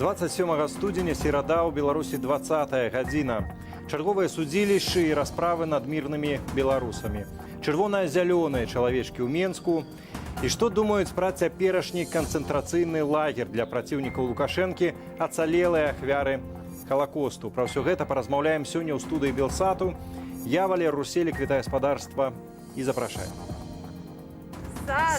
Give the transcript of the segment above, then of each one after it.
27 студзеня серада ў Беларусі 20 гадзіна. Чарговыя судзілішчы і расправы над мірнымі беларусамі. Чырвона-зялёныя чалавечкі ў Менску. І што думаюць пра цяперашні канцэнтрацыйны лагер для праціўнікаў Лукашэнкі, ацалелыя ахвяры Халакосту. Пра ўсё гэта паразмаўляем сёння ў студыі Белсату. Я, Валер Руселік, вітаю гаспадарства і запрашаю.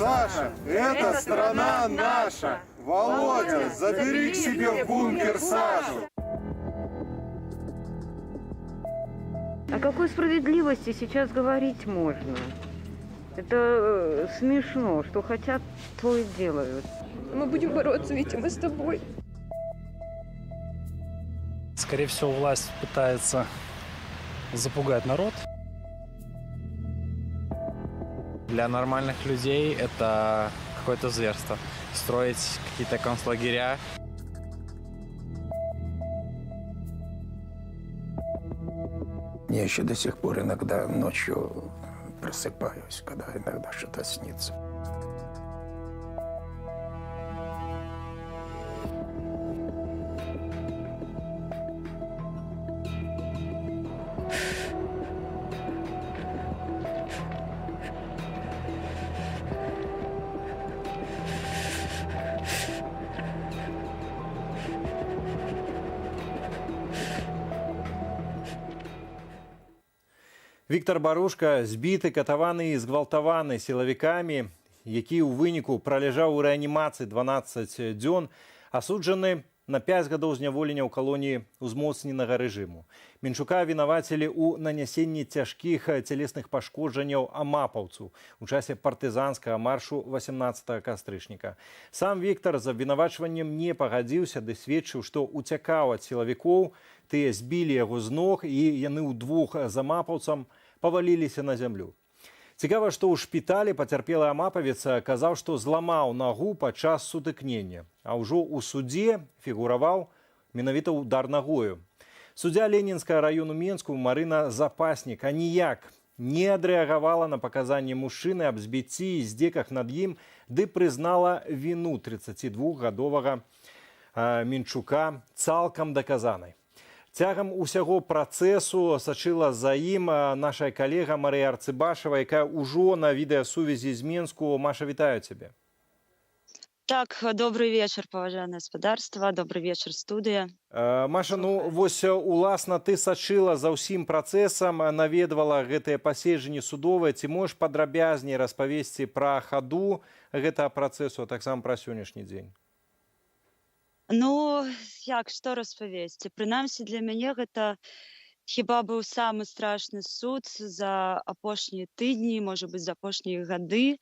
Саша, это страна наша! Володя, забери к себе в бункер Сашу! О какой справедливости сейчас говорить можно? Это смешно, что хотят, то и делают. Мы будем бороться, Витя, мы с тобой. Скорее всего, власть пытается запугать народ. Для нормальных людей это какое-то зверство. Строить какие-то концлагеря. Я еще до сих пор иногда ночью просыпаюсь, когда иногда что-то снится. Віктор Барушка збіты, катаваны і згвалтаваны сілавікамі, які ў выніку праляжаў у рэанімацыі 12 дзён, асуджаны на 5 гадоў зняволення ў калоніі ўзмоцненага рэжыму. Менчука вінавацілі ў нанясенні цяжкіх цялесных пашкоджанняў амапаўцу ў часе партызанскага маршу 18 кастрычніка. Сам Віктор з абвінавачваннем не пагадзіўся, ды сведчыў, што уцякаў ад сілавікоў, тыя збілі яго з ног і яны ўдвух з амапаўцам паваліліся на зямлю. Цікава, што ў шпіталі пацярпелы амапавец казаў, што зламаў нагу падчас сутыкнення, а ўжо ў судзе фігураваў менавіта ўдар нагою. Суддзя Ленінскага раёну Менску Марына Запаснік аніяк не адрэагавала на паказанні мужчыны аб збіцці і здзеках над ім, ды прызнала віну 32-гадовага Менчука цалкам даказанай. Цягам усяго працэсу сачыла за ім наша калега Марыя Арцыбашева, якая ўжо на відэасувязі з Менску. Маша, вітаю цябе. Так, добрый вечер, паважанае гаспадарства, добрый вечер, студыя. Маша, ну вось уласна ты сачыла за ўсім працэсам, наведвала гэтыя паседжанні судовыя. Ці можаш падрабязней распавесці пра хаду гэтага працэсу, а таксама пра сённяшні дзень? Ну, як, што распавесці? Прынамсі, для мяне гэта хіба быў самы страшны суд за апошнія тыдні, можа быць, за апошнія гады.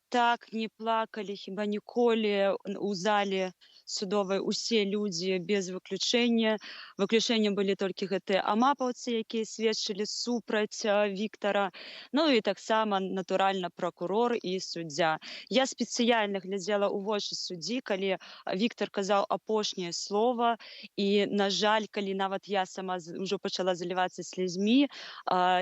Так не плакалі хіба ніколі у зале судовай усе людзі без выключэння. Выключэннем былі толькі гэтыя амапаўцы, якія сведчылі супраць Віктара. Ну і таксама, натуральна, пракурор і суддзя. Я спецыяльна глядзела ў вочы суддзі, калі Віктар казаў апошняе слова. І, на жаль, калі нават я сама ўжо пачала залівацца слязьмі,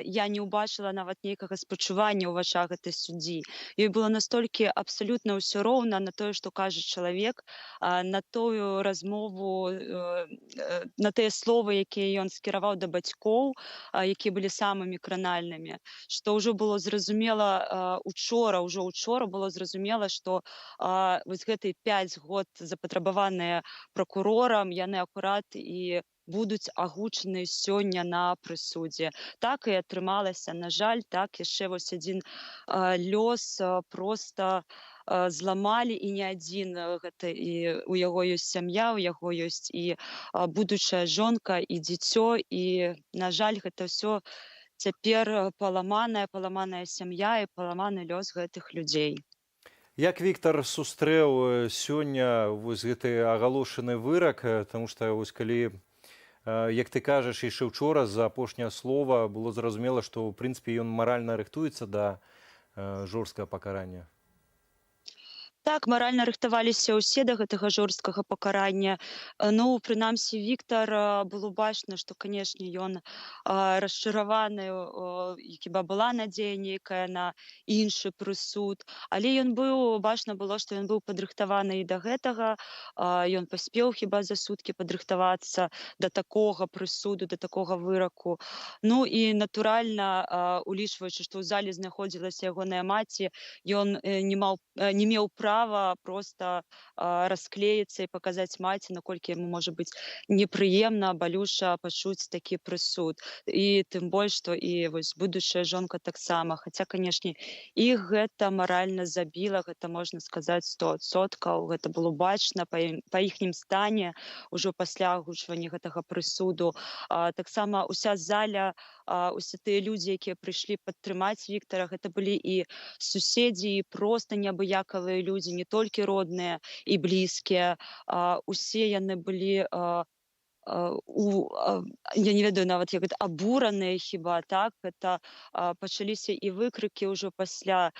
я не ўбачыла нават нейкага спачування ў вачах гэтай суддзі. Ёй было настолькі абсалютна ўсё роўна на тое, што кажа чалавек, на тую размову, на тыя словы, якія ён скіраваў да бацькоў, якія былі самымі кранальнымі, што ўжо было зразумела ўжо ўчора было зразумела, што вось гэтыя 5 год запатрабаваныя пракурорам, яны акурат і будуць агучаны сёння на прысудзе. Так і атрымалася, на жаль, так яшчэ вось адзін лёс проста зламалі, і не адзін. Гэта і у яго ёсць сям'я, у яго ёсць і будучая жонка, і дзіцё, і, на жаль, гэта ўсё цяпер паламаная сям'я і паламаны лёс гэтых людзей. Як Віктар сустрэў сёння вось гэты агалошаны вырак, таму што вось калі, як ты кажаш, яшчэ ўчора за апошняе слова было зразумела, што ў прынцыпе ён маральна рыхтуецца да жорсткага пакарання? Так, маральна рыхтаваліся ўсе да гэтага жорсткага пакарання. Ну, прынамсі, Віктар было бачна, што, канешне, ён расчараваны, хіба была надзея нейкая на іншы прысуд. Але ён быў, бачна было, што ён быў падрыхтаваны і да гэтага. Ён паспеў хіба за суткі падрыхтавацца да такога прысуду, да такога выраку. Ну і, натуральна, улічваючы, што ў зале знаходзілася ягоная маці, ён не меў права просто расклеіцца і паказаць маці, наколькі яму можа быць непрыемна, балюша пачуць такі прысуд. І тым больш, што і вось будучая жонка таксама. Хаця, канешне, іх гэта маральна забіла, гэта можна сказаць 100%. Гэта было бачна па іхнім стане ўжо пасля агучвання гэтага прысуду. Таксама ўся заля, усе тыя людзі, якія прыйшлі падтрымаць Віктара, гэта былі і суседзі, і проста неабыякавыя людзі, не толькі родныя і блізкія. Усе яны былі, я не ведаю нават, як гэта, абураныя хіба, так? Гэта пачаліся і выкрыкі ўжо пасля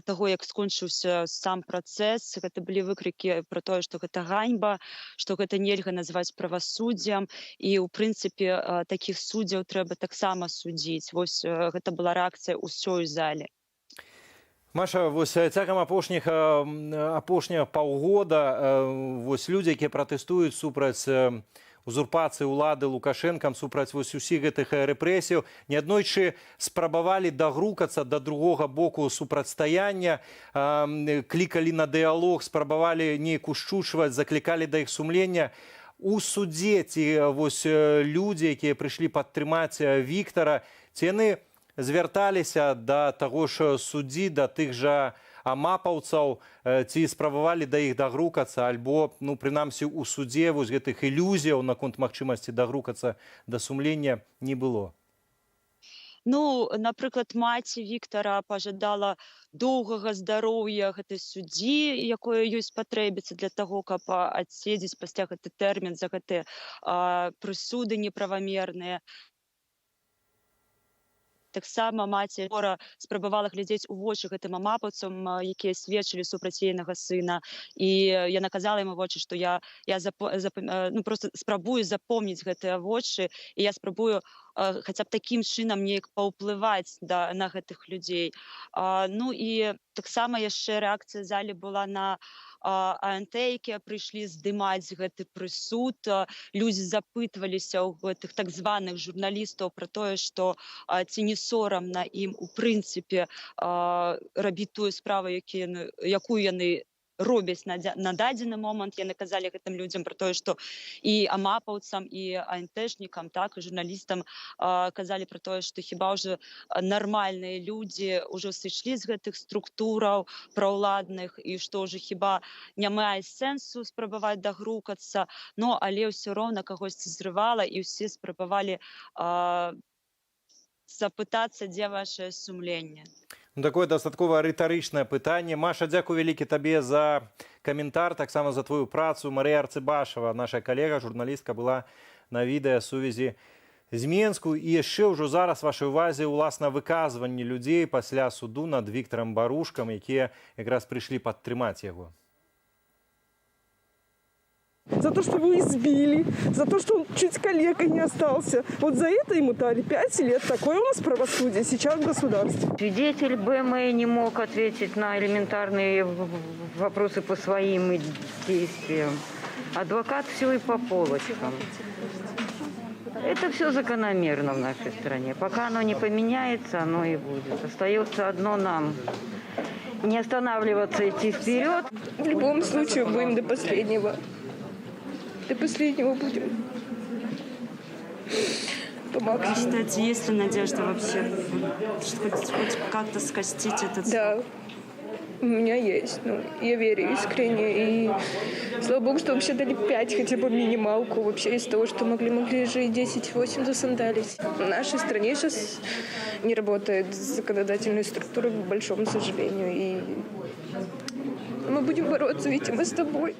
таго, як скончыўся сам працэс. Гэта былі выкрыкі пра тое, што гэта ганьба, што гэта нельга назваць правасуддзям. І, ў прынцыпе, такіх суддзяў трэба таксама судзіць. Вось гэта была рэакцыя ўсёй залі. Маша, вось цягам апошняга паўгода вось людзі, якія пратэстуюць супраць узурпацыі ўлады Лукашэнкам, супраць вось усіх гэтых рэпрэсіяў, неаднойчы спрабавалі дагрукацца да другога боку супрацьстаяння, клікалі на дыялог, спрабавалі неяк ушчучваць, заклікалі да іх сумлення. У судзе ці вось людзі, якія прыйшлі падтрымаць Віктара, ці яны звярталіся да таго ж суддзі, да тых жа амапаўцаў, ці спрабавалі да іх дагрукацца, альбо, ну, прынамсі, у судзе вось гэтых ілюзіяў наконт магчымасці дагрукацца да сумлення не было? Ну, напрыклад, маці Віктара пажадала доўгага здароўя гэтай суддзі, якое ёй спатрэбіцца для таго, каб адседзець пасля гэты тэрмін за гэтыя прысуды неправамерныя. Таксама маці спрабавала глядзець у вочы гэтым амапаўцам, якія сведчылі супраць ейнага сына. І яна казала яму вочы, што я просто спрабую запомніць гэтыя вочы, і я спрабую хаця б такім чынам неяк паўплываць на гэтых людзей. Ну і таксама яшчэ рэакцыя залі была на АНТ, якія прыйшлі здымаць гэты прысуд. Людзі запытваліся ў гэтых так званых журналістаў пра тое, што ці не сорамна ім у прынцыпе рабіць тую справу, якую яны робяць на дадзены момант. Яны казалі гэтым людзям пра тое, што і амапаўцам, і АНТшнікам, так, і журналістам казалі пра тое, што хіба ўжо нармальныя людзі ўжо сышлі з гэтых структураў праўладных, і што ўжо хіба не мае сэнсу спрабаваць дагрукацца. Но але ўсё роўна кагосьці зрывала, і ўсе спрабавалі запытацца, дзе вашае сумленне. Такое дастаткова рытарычнае пытанне. Маша, дзякуй вялікі табе за каментар, таксама за твою працу. Марыя Арцыбашева, наша калега, журналістка, была на відэасувязі з Менску. І яшчэ ўжо зараз вашай увазе ўласна выказванні людзей пасля суду над Віктарам Барушкам, якія якраз прыйшлі падтрымаць яго. За то, что его избили, за то, что он чуть калекой не остался. Вот за это ему дали 5 лет. Такое у нас правосудие сейчас в государстве. Свидетель БМ не мог ответить на элементарные вопросы по своим действиям. Адвокат все и по полочкам. Это все закономерно в нашей стране. Пока оно не поменяется, оно и будет. Остается одно нам: не останавливаться, идти вперед. В любом случае будем до последнего. До последнего будем помогать. Вы считаете, есть ли надежда вообще хоть как-то скостить этот... Да, у меня есть. Я верю искренне. И слава богу, что вообще дали 5, хотя бы минималку. Вообще из того, что могли же и 10-8 засандалить. В нашей стране сейчас не работает законодательная структура, к большому сожалению. И мы будем бороться, ведь мы с тобой.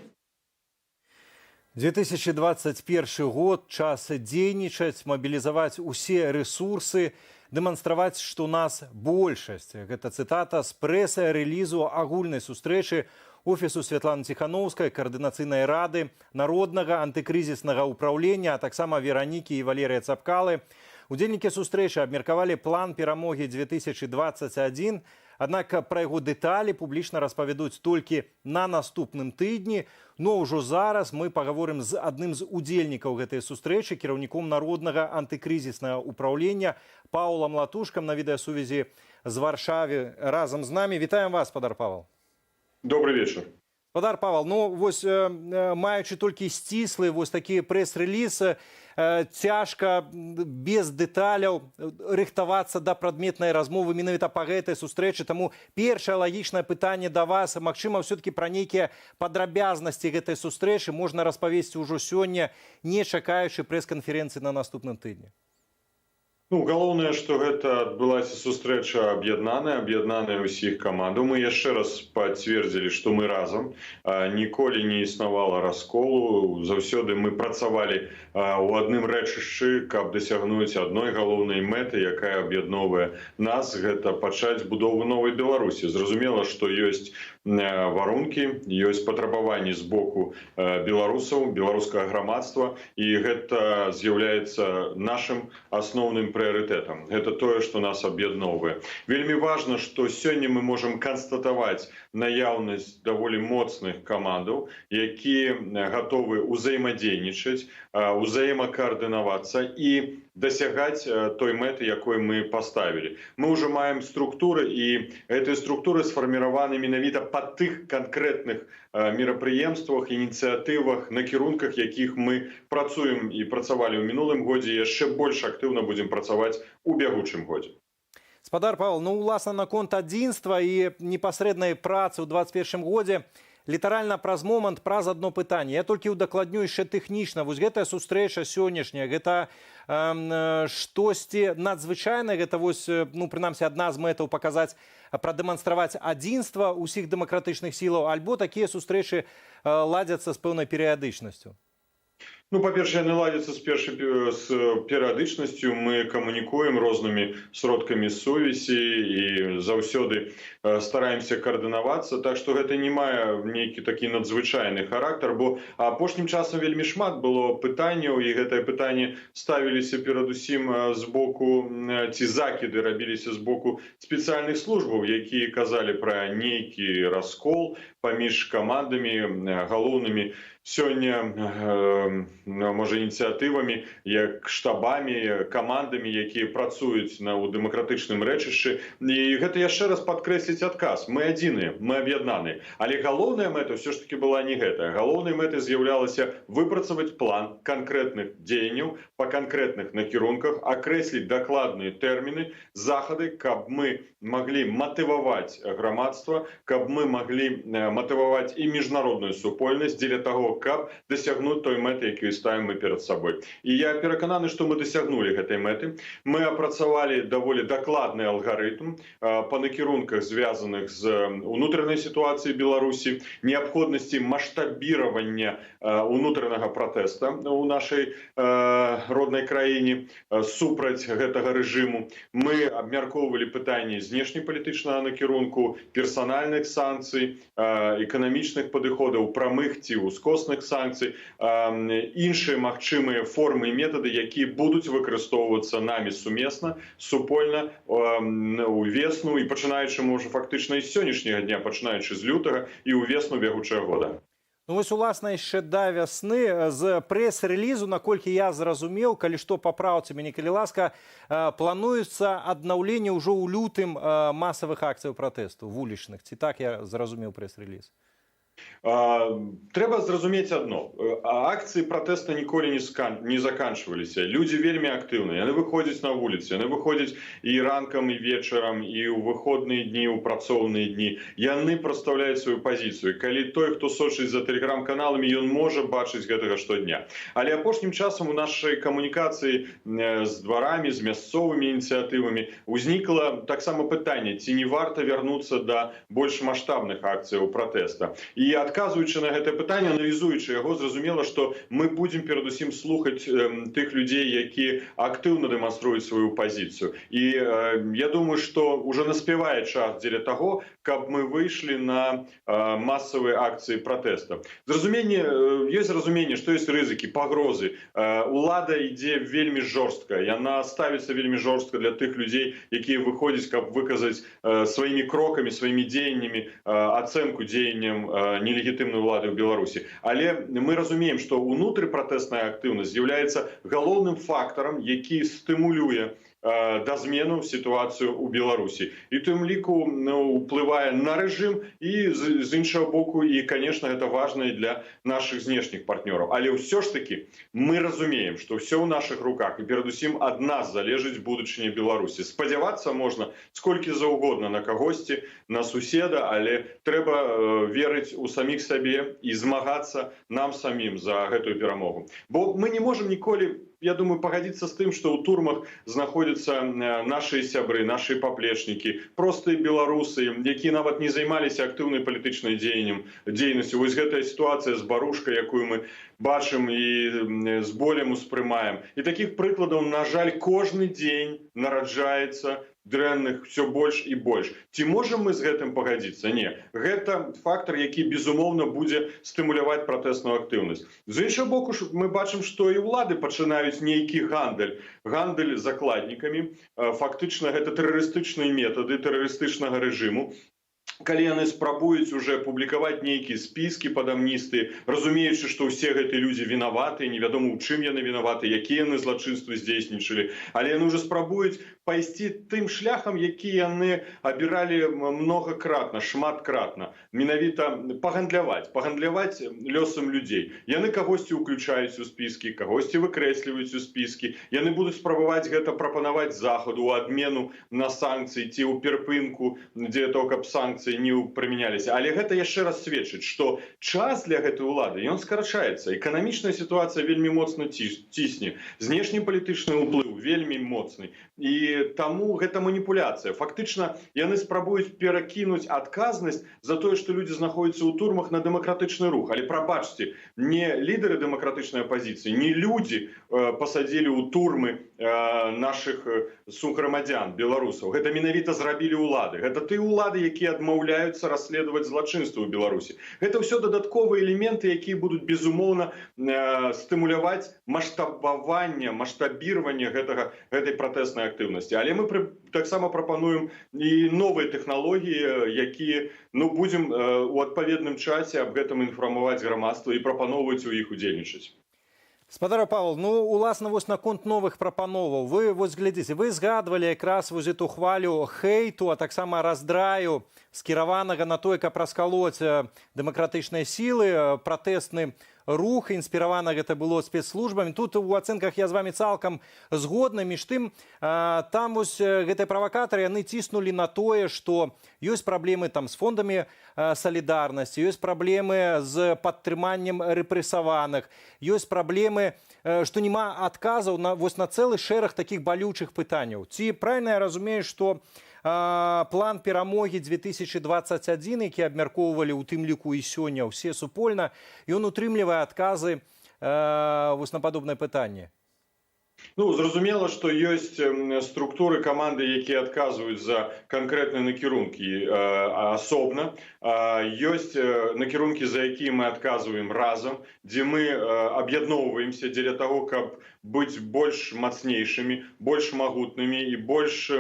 2021 год, час дзейнічаць, мабілізаваць усе рэсурсы, дэманстраваць, што нас большасць. Гэта цытата з прэса-рэлізу агульнай сустрэчы офісу Святланы Ціхановскай, каардынацыйнай рады, народнага антыкрызіснага ўпраўлення, а таксама Веранікі і Валерыя Цапкалы. Удзельнікі сустрэчы абмеркавалі план перамогі 2021, аднак пра яго дэталі публічна распавядуць толькі на наступным тыдні. Но ўжо зараз мы пагаворым з адным з удзельнікаў гэтай сустрэчы, кіраўніком народнага антыкрызіснага ўпраўлення Паўлам Латушкам на відэасувязі з Варшавы разам з намі. Вітаем вас, спадар Павел. Добрый вечер. Спадар Павел, ну вось маючы толькі сціслы вось такі прэс-рэліз, цяжка без дэталяў рыхтавацца да прадметнай размовы менавіта па гэтай сустрэчы. Таму першае лагічнае пытанне да вас, магчыма, все-таки пра нейкія падрабязнасці гэтай сустрэчы можна распавесці ўжо сёння, не чакаючы прэс-канферэнцыі на наступным тыдні. Ну, галоўнае, што гэта адбылася сустрэча аб'яднаная ўсіх камандаў. Мы яшчэ раз пацвердзілі, што мы разам. Ніколі не існавала расколу. Заўсёды мы працавалі у адным рэчышчы, каб дасягнуць адной галоўнай мэты, якая аб'ядноўвае нас. Гэта пачаць будову новай Беларусі. Зразумела, што ёсць варункі, ёсць патрабаванні з боку беларусаў, беларускага грамадства, і гэта з'яўляецца нашым асноўным прыярытэтам. Гэта тое, што нас аб'ядноўвае. Вельмі важна, што сёння мы можам канстатаваць наяўнасць даволі моцных камандаў, якія гатовы ўзаемадзейнічаць, узаемакаардынавацца і дасягаць той мэты, якой мы паставілі. Мы ўжо маем структуры, і гэтыя структуры сфарміраваны менавіта па тых канкрэтных мерапрыемствах, ініцыятывах, накірунках, якіх мы працуем і працавалі ў мінулым годзе, яшчэ больш актыўна будзем працаваць у бягучым годзе. Спадар Павел, ну уласна наконт адзінства і непасрэднай працы ў 2021 годзе, літаральна праз момант, праз адно пытанне. Я толькі ўдакладню яшчэ тэхнічна. Вось гэтая сустрэча сённяшняя, гэта штосьці надзвычайнае, гэта вось, ну, прынамсі, адна з мэтаў паказаць, прадэманстраваць адзінства ўсіх дэмакратычных сілаў, альбо такія сустрэчы ладзяцца з пэўнай перыядычнасцю? Ну, па-першае, яны ладзяцца з перыядычнасцю. Мы камунікуем рознымі сродкамі сувязі і заўсёды стараемся каардынавацца, так што гэта не мае нейкі такі надзвычайны характар, бо апошнім часам вельмі шмат было пытанняў, і гэтае пытанне ставіліся перадусім з боку, ці закіды рабіліся з боку спецыяльных службаў, якія казалі пра нейкі раскол паміж камандамі галоўнымі сёння, можа, ініцыятывамі, як штабамі, камандамі, якія працуюць ў дэмакратычным рэчышчы. І гэта яшчэ раз падкрэсліць адказ. Мы адзіныя, мы аб'яднаныя. Але галоўная мэта ўсё ж таки была не гэтая. Галоўнай мэтай з'яўлялася выпрацаваць план канкрэтных дзеянняў па канкрэтных накірунках, акрэсліць дакладныя тэрміны, захады, каб мы маглі матываваць грамадства, каб мы маглі матываваць і міжнародную супольнасць дзеля таго, каб дасягнуць той мэты, якую ставім мы перад сабой. І я перакананы, што мы дасягнулі гэтай мэты. Мы апрацавалі даволі дакладны алгарытм па накірунках, звязаных з унутранай сітуацыяй Беларусі, неабходнасці маштабіравання унутранага пратэста ў нашай роднай краіне супраць гэтага рэжыму. Мы абмяркоўвалі пытанні знешнепалітычнага накірунку, персанальных санкцый, эканамічных падыходаў, прамых ці ускосных санкцый, іншыя магчымыя формы і метады, якія будуць выкарыстоўвацца намі сумесна, супольна ў весну і пачынаючы, можа, фактычна з сённяшняга дня, пачынаючы з лютага і ў весну бягучага года. Ну вось, уласна, яшчэ да вясны з прэс-рэлізу, наколькі я зразумеў, калі што, папраўце мяне, калі ласка, плануецца аднаўленне ўжо ў лютым масавых акцыяў пратэсту, вулічных. Ці так я зразумеў прэс-рэліз? Трэба зразумець адно. Акцыі пратэста ніколі не заканчваліся. Людзі вельмі актыўныя. Яны выходзяць на вуліцы, яны выходзяць і ранкам, і вечарам, і ў выходныя дні, ў працоўныя дні. Яны прадстаўляюць сваю пазіцыю. Калі той, хто сочыць за тэлеграм-каналамі, ён можа бачыць гэтага штодня. Але апошнім часам у нашай камунікацыі з дварамі, з мясцовымі ініцыятывамі узнікла таксама пытанне, ці не варта вярнуцца да больш маштабных акцыяў пратэста. І І адказваючы на гэта пытанне, аналізуючы яго, зразумела, што мы будзем перадусім слухаць тых людзей, які актыўна дэманструюць сваю пазіцыю. І я думаю, што ўжо наспявае час дзеля таго, каб мы выйшлі на масавыя акцыі пратэста. Ёсць разуменне, што ёсць рызыкі, пагрозы. Улада ідзе вельмі жорстка. Яна ставіцца вельмі жорстка для тых людзей, якія выходзяць, каб выказаць сваімі крокамі, сваімі дзеяннямі ацэнку дзеянням нелегітымнай улады ў Беларусі. Але мы разумеем, што унутрыпратэсная актыўнасць з'яўляецца галоўным фактарам, які стымулюе да змену сітуацыю ў Беларусі. І тым ліку уплывае на рэжым і з іншага боку, і, конечно, гэта важна і для нашых знешніх партнёраў. Але ўсё ж таки мы разумеем, што ўсё ў нашых руках і перадусім ад нас залежыць будучыня Беларусі. Спадзявацца можна сколькі заўгодна на кагосьці, на суседа, але трэба верыць у саміх сабе і змагацца нам самім за гэтую перамогу. Бо мы не можам ніколі, я думаю, пагадзіцца з тым, што ў турмах знаходзяцца нашыя сябры, нашыя паплечнікі, простыя беларусы, якія нават не займаліся актыўнай палітычнай дзейнасцю. Вось гэтая сітуацыя з Барушкай, якую мы бачым і з болем успрымаем. І такіх прыкладаў, на жаль, кожны дзень нараджаецца дрэнных все больш і больш. Ці можам мы з гэтым пагадзіцца? Не. Гэта фактар, які, безумоўна, будзе стымуляваць пратэсную актыўнасць. З іншага боку, мы бачым, што і ўлады пачынаюць нейкі гандаль закладнікамі. Фактычна, гэта тэрарыстычныя метады тэрарыстычнага рэжыму. Калі яны спрабуюць уже публікаваць нейкія спіскі пад амністыі, разумеючы, што ўсе гэтыя людзі вінаваты, невядома, у чым яны вінаваты, якія яны злачынствы здзейснічалі, але яны ўжо спрабуюць пайсці тым шляхам, які яны абіралі многакратна, шматкратна, менавіта пагандляваць лёсам людзей. Яны кагосьці ўключаюць у спіскі, кагосьці выкрэсліваюць у спіскі, яны будуць спрабаваць гэта прапанаваць захаду ў адмену на санкцыі ці ў перапынку дзеля того, каб санкцыі не прымяняліся. Але гэта яшчэ раз сведчыць, што час для гэтай улады, ён скарачаецца. Эканамічная сітуацыя вельмі моцна цісне. Знешнепалітычны ўплыў вельмі моцны. І таму гэта маніпуляцыя. Фактычна, яны спрабуюць перакінуць адказнасць за тое, што людзі знаходзяцца ў турмах, на дэмакратычны рух. Але прабачце, не лідары дэмакратычнай апазіцыі, не людзі пасадзілі ў турмы нашых сugрамадзян, беларусаў. Гэта менавіта зрабілі ўлады. Гэта тыя ўлады, якія адмаўляюцца расследаваць злачынства ў Беларусі. Гэта ўсё дадатковыя элементы, якія будуць, безумоўна, стымуляваць маштабіраванне гэтай пратэснай актыўнасці. Але мы таксама прапануем і новыя тэхналогіі, якія будзем у адпаведным часе аб гэтым інфармаваць грамадства і прапаноўваць у іх удзельнічаць. Спадар Павел, уласна, наконт новых прапановаў. Вы глядзіце, вы згадвалі якраз эту хвалю хейту, а таксама раздраю, скіраванага на тое, каб раскалоць дэмакратычныя сілы, пратэсны рух, інспіравана гэта было спецслужбамі. Тут у ацэнках я з вами цалкам згодны. Між тым, там гэтыя правакатары, яны ціснулі на тое, што ёсць праблемы з фондамі салідарнасці, ёсць праблемы з падтрыманнем рэпрэсаваных, ёсць праблемы, што няма адказаў на цэлы шэраг такіх балючых пытанняў. Ці правільна я разумею, што план перамогі 2021, які абмяркоўвалі ў тым ліку і сёння ўсе супольна, ён утрымлівае адказы на падобнае пытанне? Зразумела, што ёсць структуры каманды, якія адказваюць за канкрэтныя накірункі асобна. Ёсць накірункі, за якія мы адказваем разам, дзе мы аб'ядноўваемся дзеля таго, каб быць больш мацнейшымі, больш магутнымі і больш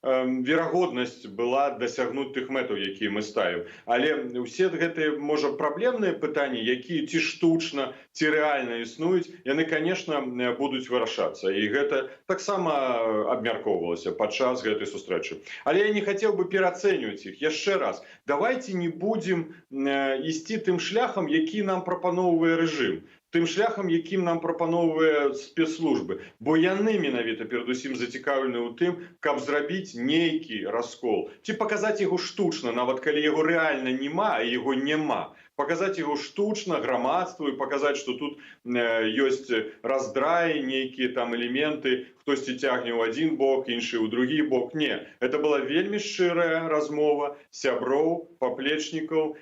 верагоднасць была дасягнуць тых мэтаў, якія мы ставім. Але ўсе гэтыя, можа, праблемныя пытанні, якія ці штучна, ці рэальна існуюць, яны, конечно, будуць вырашацца. І гэта таксама абмяркоўвалася падчас гэтай сустрэчы. Але я не хацеў бы пераацэньваць іх. Яшчэ раз, давайте не будзем ісці тым шляхам, які нам прапаноўвае рэжым, тым шляхам, якім нам прапаноўвае спецслужбы. Бо яны менавіта перадусім зацікаўлены ў тым, каб зрабіць нейкі раскол. Ці паказаць яго штучна, нават калі яго рэальна няма, а яго няма. показаць яго штучна грамадству і паказаць, што тут ёсць раздраі, нейкія там элементы, хтосьці цягне ў адзін бок, іншы ў другі бок. Не, это была вельмі шчырая размова сяброў, паплечнікаў,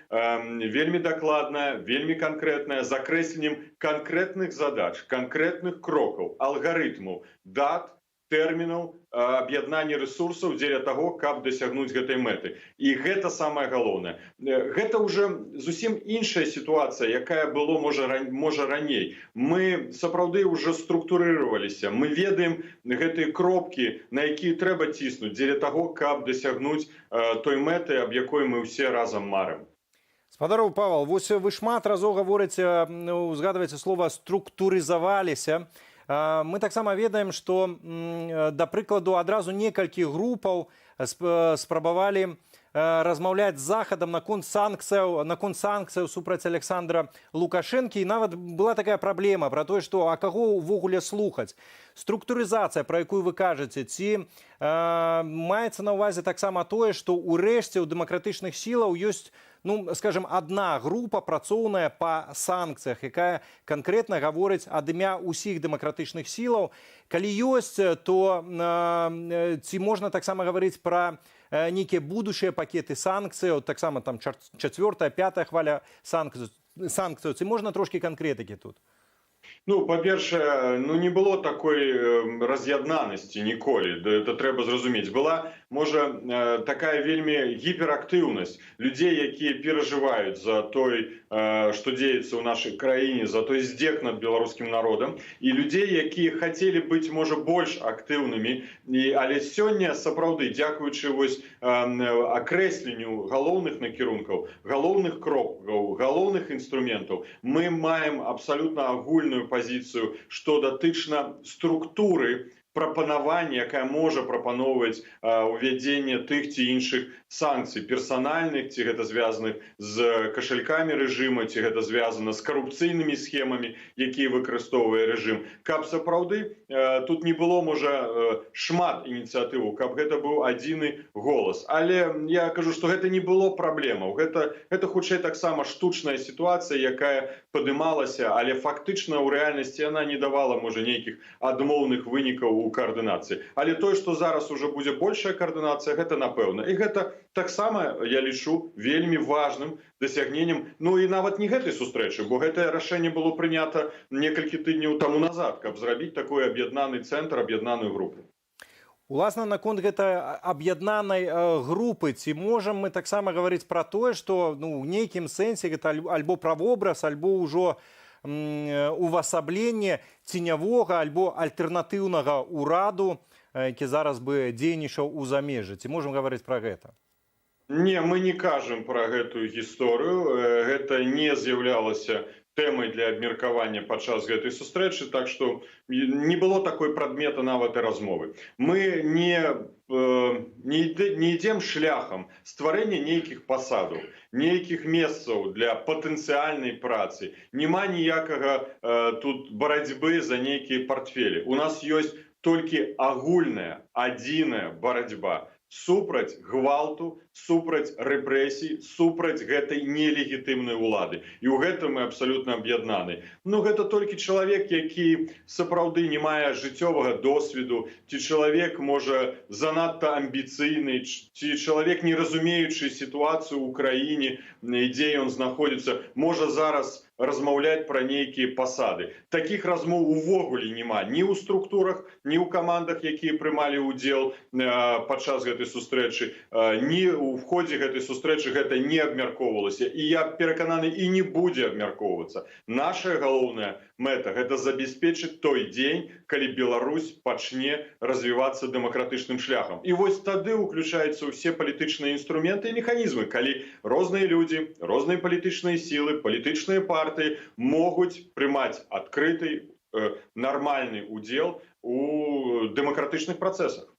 вельмі дакладная, вельмі канкрэтная, з акрэсленнем канкрэтных задач, канкрэтных крокаў, алгарытмаў, дат, тэрмінаў, аб'яднання рэсурсаў дзеля таго, каб дасягнуць гэтай мэты. І гэта самае галоўнае. Гэта ўжо зусім іншая сітуацыя, якая было, можа раней. Мы сапраўды ўжо структурыраваліся. Мы ведаем гэтыя кропкі, на якія трэба ціснуць дзеля таго, каб дасягнуць той мэты, аб якой мы ўсе разам марым. Спадароў Павел, вось вы шмат разоў гаворыце, узгадваеце слова «структурызаваліся». Мы таксама ведаем, што, да прыкладу, адразу некалькі групаў спрабавалі размаўляць з Захадам наконт санкцыяў супраць Александра Лукашэнкі. І нават была такая праблема пра тое, што а каго ўвогуле слухаць. Структурызацыя, пра якую вы кажаце, ці маецца на ўвазе таксама тое, што ўрэшце ў дэмакратычных сілаў ёсць, ну, скажем, одна група працоўная па санкцыях, якая канкрэтна гаворыць ад імя ўсіх дэмакратычных сілаў. Калі ёсць, то ці можна таксама гаварыць пра нейкія будучыя пакеты санкцыяў, таксама там 4-я, 5-я хваля санкцыяў, ці можна трошкі канкрэтыкі тут? Ну, па-першае, не было такой раз'яднанасці ніколі, это трэба зразумець. Была, можа, такая вельмі гіперактыўнасць людзей, якія перажываюць за той, што дзеецца ў нашай краіне, за той здзек над беларускім народам, і людзей, якія хацелі быць, можа, больш актыўнымі, але сёння, сапраўды, дзякуючы вось акрэсленню галоўных накірункаў, галоўных кропкаў, галоўных інструментаў, мы маем абсалютна агульную пазіцыю, што датычна структуры прапанавання, якая можа прапаноўваць увядзенне тых ці іншых санкцый персанальных, ці гэта звязаных з кашалькамі рэжыма, ці гэта звязана з карупцыйнымі схемамі, якія выкарыстоўвае рэжым. Каб сапраўды тут не было, можа, шмат ініцыятываў, каб гэта быў адзіны голас. Але я кажу, што гэта не было праблемаў. Гэта хутчэй таксама штучная сітуацыя, якая падымалася, але фактычна ў рэальнасці яна не давала, можа, нейкіх адмоўных вынікаў у каардынацыі. Але тое, што зараз ужо будзе большая каардынацыя, гэта напэўна. І гэта таксама, я лічу, вельмі важным дасягненнем, ну і нават не гэтай сустрэчы, бо гэтае рашэнне было прынята некалькі тыдняў таму назад, каб зрабіць такой аб'яднаны цэнтр, аб'яднаную групу. Уласна, наконт гэтай аб'яднанай групы, ці можам мы таксама гаварыць пра тое, што ў нейкім сэнсе гэта альбо правобраз, альбо ўжо увасабленне ценявога альбо альтэрнатыўнага ўраду, які зараз бы дзейнічаў у замежжы. Ці можам гаварыць пра гэта? Не, мы не кажам пра гэтую гісторыю. Гэта не з'яўлялася тэмай для абмеркавання падчас гэтай сустрэчы, так што не было такой прадмета нават і размовы. Мы не ідзем шляхам стварэння нейкіх пасадаў, нейкіх месцаў для патэнцыяльнай працы. Няма ніякага тут барацьбы за нейкія партфелі. У нас ёсць толькі агульная, адзіная барацьба супраць гвалту, супраць рэпрэсій, супраць гэтай нелегітымнай улады. І ў гэтым мы абсалютна аб'яднаны. Ну, гэта толькі чалавек, які сапраўды не мае жыццёвага досведу, ці чалавек, можа, занадта амбіцыйны, ці чалавек, не разумеючы сітуацыю ў краіне, дзе ён знаходзіцца, можа зараз размаўляць пра нейкія пасады. Такіх размоў увогуле няма ні ў структурах, ні ў камандах, якія прымалі ўдзел падчас гэтай сустрэчы, ні ў ходзе гэтай сустрэчы гэта не абмяркоўвалася. І я перакананы, і не будзе абмяркоўвацца. Наша галоўная мэта – гэта забяспечыць той дзень, калі Беларусь пачне развівацца дэмакратычным шляхам. І вось тады ўключаюцца ўсе палітычныя інструменты і механізмы, калі розныя людзі, розныя палітычныя сілы, палітычныя партыі могуць прымаць адкрыты, нармальны удзел у дэмакратычных працэсах.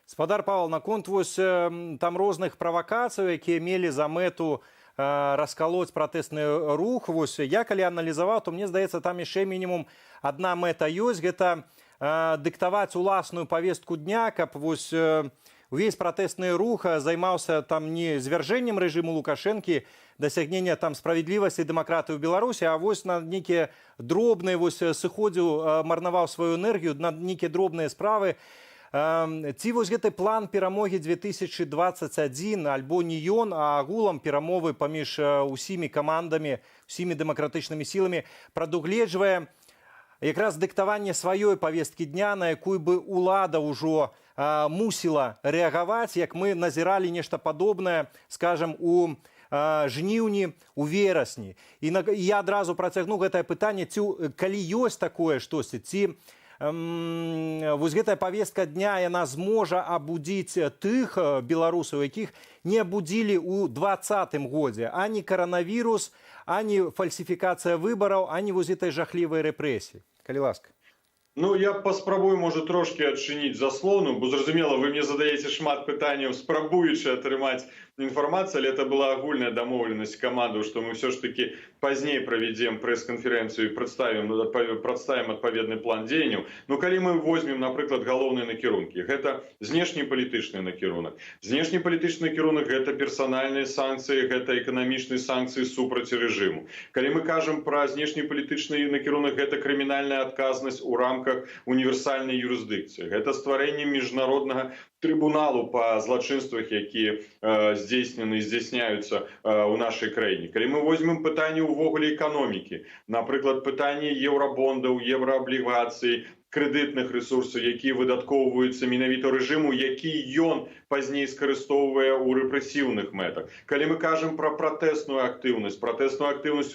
Спадар Павел, наконт вось там розных правакацый, якія мелі за мэту раскалоць пратэсны рух, вось я калі аналізаваў, то мне здаецца, там яшчэ мінімум адна мэта ёсць, гэта дыктаваць уласную павестку дня, каб вось увесь пратэсны рух займаўся там не звяржэннем рэжыму Лукашэнкі, дасягнення там справядлівасці і дэмакратыі ў Беларусі, а вось на нейкія дробныя сыходзіў, марнаваў сваю энергію на нейкія дробныя справы. Ці вось гэты план перамогі 2021 альбо не ён, а агулам перамовы паміж усімі камандамі, усімі дэмакратычнымі сіламі прадугледжвае якраз дыктаванне сваёй павесткі дня, на якую бы ўлада ўжо мусіла рэагаваць, як мы назіралі нешта падобнае, скажам, у жніўні, у верасні. І я адразу працягну гэтае пытанне, ці калі ёсць такое штосьці, ці вось гэтая павестка дня, яна зможа абудзіць тых беларусаў, якіх не абудзілі ў 2020 годзе ані каранавірус, ані фальсіфікацыя выбараў, ані вось гэтай жахлівай рэпрэсіі. Калі ласка. Ну, я паспрабую, можа, трошки адчыніць заслону, бо, зразумела, вы мне задаеце шмат пытанняў, спрабуючы атрымаць информацию, але это была агульная домовленность команды, что мы все ж таки позднее проведем пресс-конференцию и представим отповедный план дзеянняў. Ну, калі мы возьмем, например, галоўныя накірункі, это знешнепалітычны накірунак. Знешнепалітычны накірунак это персональные санкции, это экономічныя санкции супраць режиму. Калі мы кажем про знешнепалітычны накірунак, это криминальная отказность у рамках универсальной юрисдикции. Это стварэнне международного трибуналу по злачынствах, якія здзейснены і здзяйсняюцца ў нашай краіне. Калі мы возьмем пытанне ўвогуле эканомікі, напрыклад, пытанне еўрабондаў, еўрааблігацый, крэдытных ресурсаў, якія выдаткоўваюцца менавіта рэжыму, які ён пазней скарыстоўвае ў рэпрэсіўных мэтах. Калі мы кажам пра пратэсную актыўнасць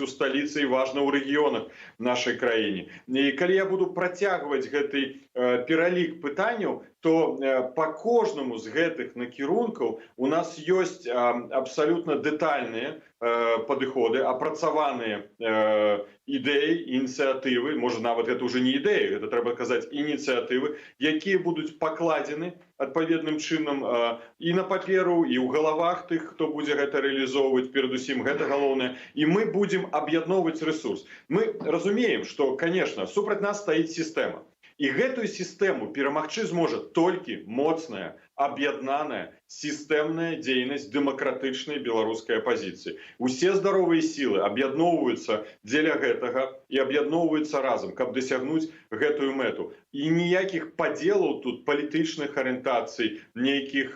у сталіцы і важна ў рэгіёнах нашай краіне. І калі я буду працягваць гэты пералік пытанняў, то по кожнаму з гэтых накірункаў у нас ёсць абсалютна дэтальныя падыходы, апрацаваныя ідэі, ініцыятывы, можа нават гэта ўжо не ідэі, гэта трэба казаць ініцыятывы, якія будуць пакладзены адпаведным чынам і на паперу, і ў галавах тых, хто будзе гэта рэалізоўваць, перадусім гэта галоўнае, і мы будзем аб'ядноўваць рэсурс. Мы разумеем, што, конечно, супраць нас стаіць сістэма. І гэтую сістэму перамагчы зможа толькі моцная, аб'яднаная, сістэмная дзейнасць дэмакратычнай беларускай апазіцыі. Усе здаровыя сілы аб'ядноўваюцца дзеля гэтага і аб'ядноўваюцца разам, каб дасягнуць гэтую мэту. І ніякіх падзелаў тут, палітычных арыентацый, нейкіх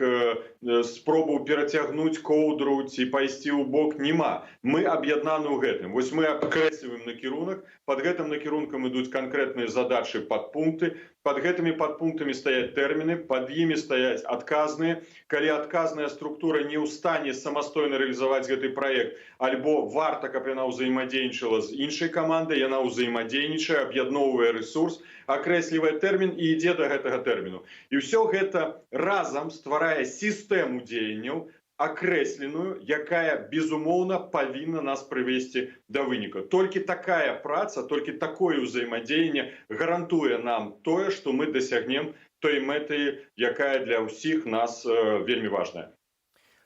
спробаў перацягнуць коўдру ці пайсці ў бок няма. Мы аб'яднаны ў гэтым. Вось мы акрэсліваем накірунак, пад гэтым накірункам ідуць канкрэтныя задачы, падпункты, пад гэтымі падпунктамі стаяць тэрміны, пад імі стаяць адказныя. Калі адказная структура не ў стане самастойна рэалізаваць гэты праект, альбо варта, каб яна ўзаемадзейнічала з іншай камандай, яна ўзаемадзейнічае, аб'ядноўвае рэсурс, акрэслівае тэрмін і ідзе да гэтага тэрміну. І ўсё гэта разам стварае сістэму дзеянняў, акрэсленую, якая, безумоўна, павінна нас прывесці да выніка. Толькі такая праца, толькі такое ўзаемадзеянне гарантуе нам тое, што мы дасягнем той мэты, якая для ўсіх нас вельмі важная.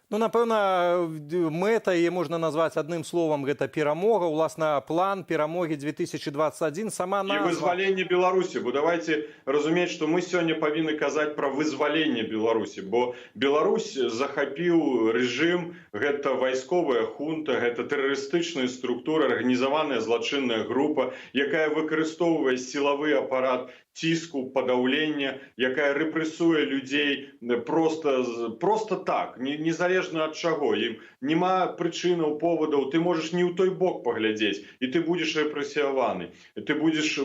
Ну, напэўна, мэта, яе можна назваць адным словам, гэта перамога, уласна, план перамогі 2021, сама назва. І вызваленне Беларусі, бо давайте разумець, што мы сёння павінны казаць пра вызваленне Беларусі, бо Беларусь захапіў рэжым, гэта вайсковая хунта, гэта тэрарыстычная структура, арганізаваная злачынная група, якая выкарыстоўвае сілавы апарат ціску, падаўлення, якая рэпрэсуе людзей просто так, незалежна ад чаго. Ім няма прычынаў, повадаў, ты можаш не ў той бок паглядзець, і ты будзеш рэпрэсіяваны. Ты будзеш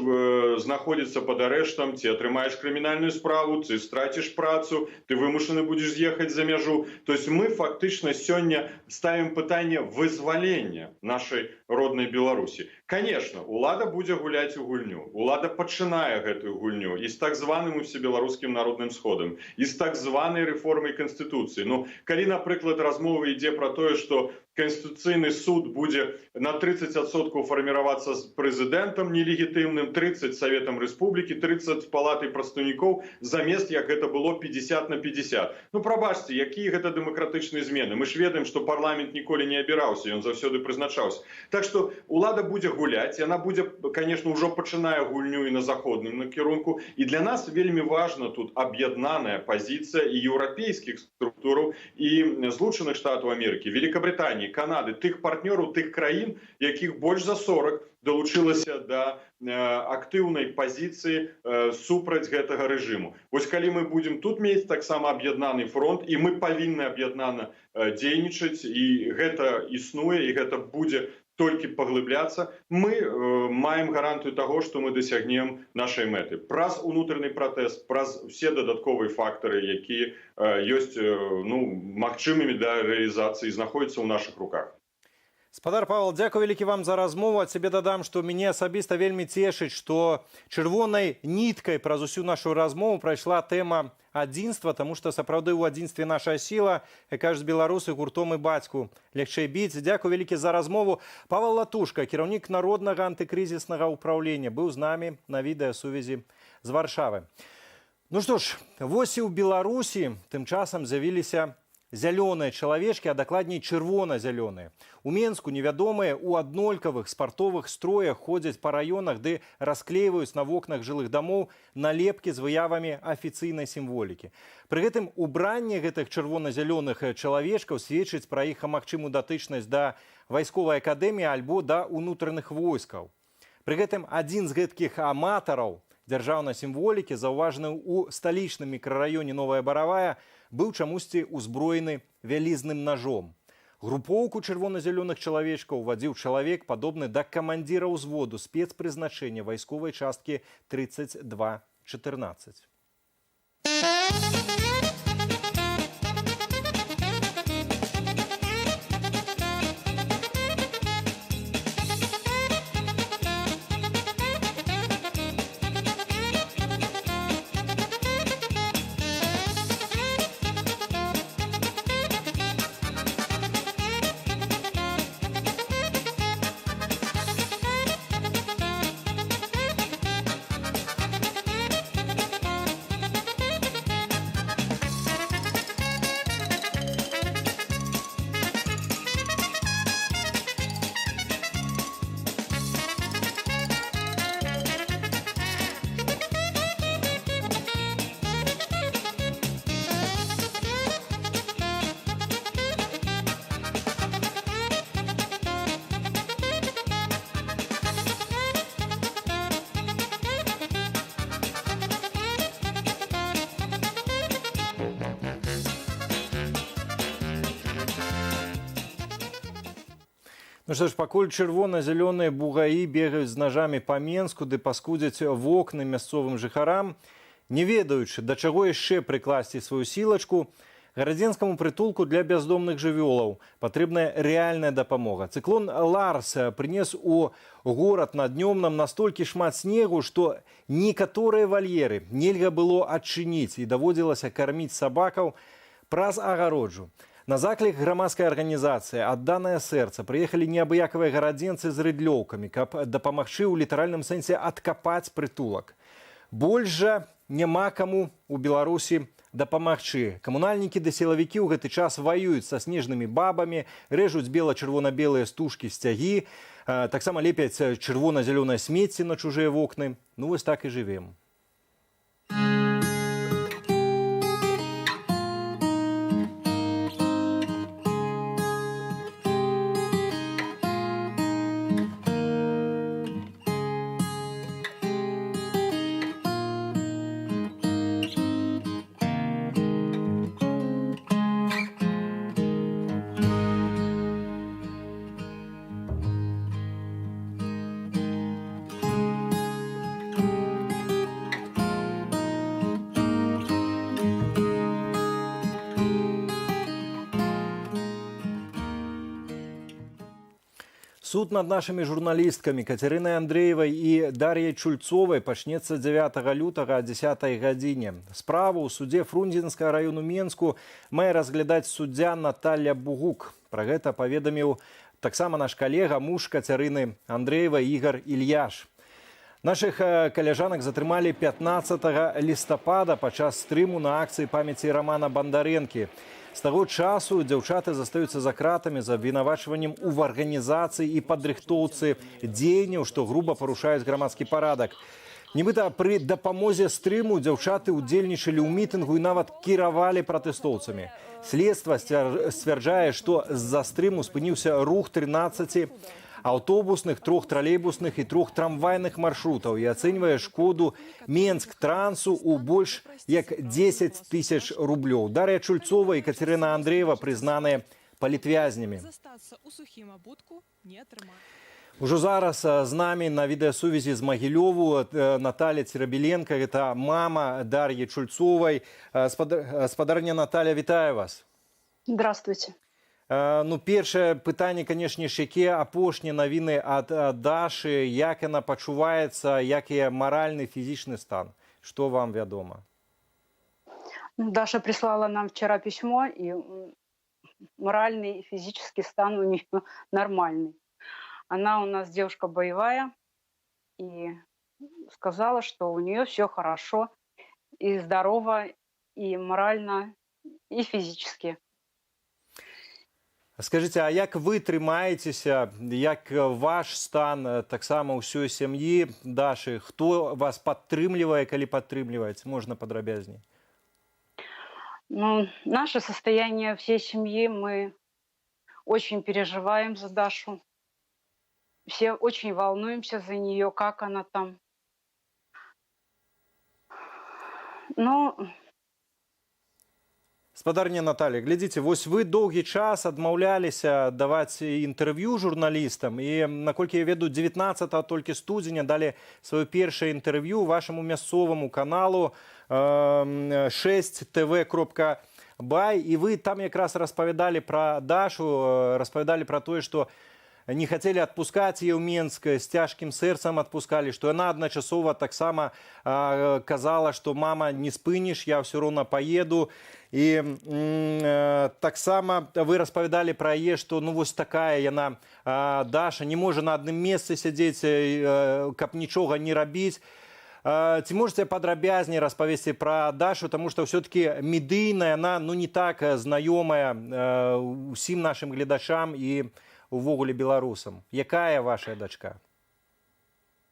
знаходзіцца пад арэштам, ці атрымаеш крымінальную справу, ці страціш працу, ты вымушаны будзеш з'ехаць за мяжу. То есть мы фактычна сёння ставім пытанне вызвалення нашай роднай Беларусі. Конечно, улада будзе гуляць у гульню. Улада пачынае гэтую гульню і з так званым усебеларускім народным сходам, і з так званай рэформай Канстытуцыі. Ну, калі, напрыклад, размова ідзе пра тое, што Конституційны суд будзе на 30% фарміравацца з прэзідэнтам нелегітымным, 30 Саветам Рэспублікі, 30 палатай прадстаўнікоў, замест як гэта было 50/50. Ну, прабачце, якія гэта дэмакратычныя змены? Мы ж ведаем, што парламент ніколі не абіраўся, ён заўсёды прызначаўся. Так што улада будзе гуляць гуляць, яна будзе, конечно, ўжо пачынае гульню і на заходным накірунку. І для нас вельмі важна тут аб'яднаная пазіцыя і еўрапейскіх структураў, і Злучаных Штатаў Амерыкі, Великабрытаніі, Канады, тых партнёраў, тых краін, якіх больш за 40 долучылася да актыўнай пазіцыі супраць гэтага рэжыму. Вось калі мы будзем тут мець таксама аб'яднаны фронт, і мы павінны аб'яднана дзейнічаць, і гэта існуе, і гэта будзе толькі паглыбляцца, мы маем гарантыю таго, што мы дасягнем нашай мэты. Праз унутраны пратэст, праз усе дадатковыя фактары, якія ёсць магчымымі для рэалізацыі, знаходзяцца ў нашых руках. Спадар Павел, дзякуй вялікі вам за размову. Ад сябе дадам, што мяне асабіста вельмі цешыць, што чырвонай ніткай праз усю нашу размову прайшла тэма адзінства, таму што сапраўды ў адзінстве наша сіла, як кажуць беларусы, гуртом і бацьку лягчэй біць. Дзякуй вялікі за размову. Павел Латушка, кіраўнік народнага антыкрызіснага ўпраўлення, быў з намі на відэасувязі з Варшавы. Ну што ж, вось і ў Беларусі тым часам з'явіліся зялёныя чалавечкі, а дакладней чырвона-зялёныя. У Менску невядомыя ў аднолькавых спартовых строях ходзяць па раёнах, ды расклейваюць на вокнах жылых дамоў налепкі з выявамі афіцыйнай сімволікі. Пры гэтым убранне гэтых чырвона-зялёных чалавечкаў сведчыць пра іх магчымую датычнасць да вайсковай акадэміі альбо да ўнутраных войскаў. Пры гэтым адзін з гэткіх аматараў дзяржаўнай сімволікі, заўважаны ў сталічным мікрараёне Новая Баравая, быў чамусьці ўзброены вялізным ножом. Групоўку чырвона-зялёных чалавечкаў вадзіў чалавек, падобны да камандзіра ўзводу спецпрызначэння вайсковай часткі 3214. Ну што ж, пакуль чырвона-зялёныя бугаі бегаюць з нажамі па Менску ды паскудзяць вокны мясцовым жыхарам, не ведаючы, да чаго яшчэ прыкласці сваю сілачку, гарадзенскаму прытулку для бяздомных жывёлаў патрэбная рэальная дапамога. Цыклон Ларс прынес у горад на днём нам настолькі шмат снегу, што некаторыя вальеры нельга было адчыніць і даводзілася карміць сабакаў праз агароджу. На заклік грамадскай арганізацыі «Адданае сэрца» прыехалі неабыякавыя гарадзенцы з рыдлёўкамі, каб дапамагчы ў літаральным сэнсе адкапаць прытулак. Больш жа няма каму у Беларусі дапамагчы. Камунальнікі ды сілавікі ў гэты час ваююць са снежнымі бабамі, рэжуць бела-чырвона-белыя стужкі сцягі, таксама лепяць чырвона-зялёнае смецце на чужыя вокны. Ну вось так і жывем. Суд над нашымі журналісткамі Кацярынай Андрэевай і Дар'яй Чульцовай пачнецца 9 лютага о 10 гадзіне. Справу ў судзе Фрунзенскага району Менску мае разглядаць суддзя Наталья Бугук. Пра гэта паведаміў таксама наш калега, муж Кацярыны Андрэевай Ігар Ільяш. Нашых каляжанак затрымалі 15 лістапада падчас стрыму на акцыі памяці Рамана Бандарэнкі. З таго часу дзяўчаты застаюцца за кратамі за абвінавачваннем у арганізацыі і падрыхтоўцы дзеянняў, што груба парушаюць грамадскі парадак. Нібыта пры дапамозе стрыму дзяўчаты ўдзельнічалі ў мітынгу і нават кіравалі пратэстоўцамі. Следства сцвярджае, што з-за стрыму спыніўся рух 13 аўтобусных, 3 тралейбусных і 3 трамвайных маршрутаў і ацэньвае шкоду Менск-трансу ў больш як 10 000 рублёў. Дар'я Чульцова і Катерина Андреева прызнаныя палітвязнямі. Ужо зараз з намі на відэасувязі з Магілёву Наталья Церабеленко, гэта мама Дар'і Чульцовай. Спадарня Наталья, вітаю вас. Здравствуйте. Ну, першае пытанне, канешне, якія апошнія навіны ад Дашы, як яна пачуваецца, як яе маральны, фізічны стан? Што вам вядома? Даша прислала нам вчера письмо, и моральный и физический стан у нее нормальный. Она у нас девушка боевая, и сказала, что у нее все хорошо, и здорово, и морально, и физически. Скажите, а як вы трымаецеся, як ваш стан, таксама ўсёй сям'і Дашы? Хто вас падтрымлівае, калі падтрымліваецца? Можна падрабязней? Ну, наше состояние всей семьи, мы очень переживаем за Дашу. Все очень волнуемся за нее, как она там. Ну... Спадарня Наталья, глядзіце, вось вы доўгі час адмаўляліся даваць інтэрв'ю журналістам, і, наколькі я ведаю, 19 толькі студзеня далі сваё першае інтэрв'ю вашаму мясцоваму каналу 6tv.by, і вы там якраз распавядалі пра Дашу, распавядалі пра тое, што не хотели отпускать ее в Минск, с тяжким сердцем отпускали, что она одночасово таксама казала, что мама, не спынешь, я все равно поеду. И таксама вы распавядали про яе, что ну вось такая яна, Даша, не может на одном месте сидеть, каб ничего не рабіць. Ці можете падрабязней распавесці про Дашу, потому что все-таки медыйная, она ну не так знаёмая усім нашим гледачам и увогуле белорусам. Якая ваша дочка?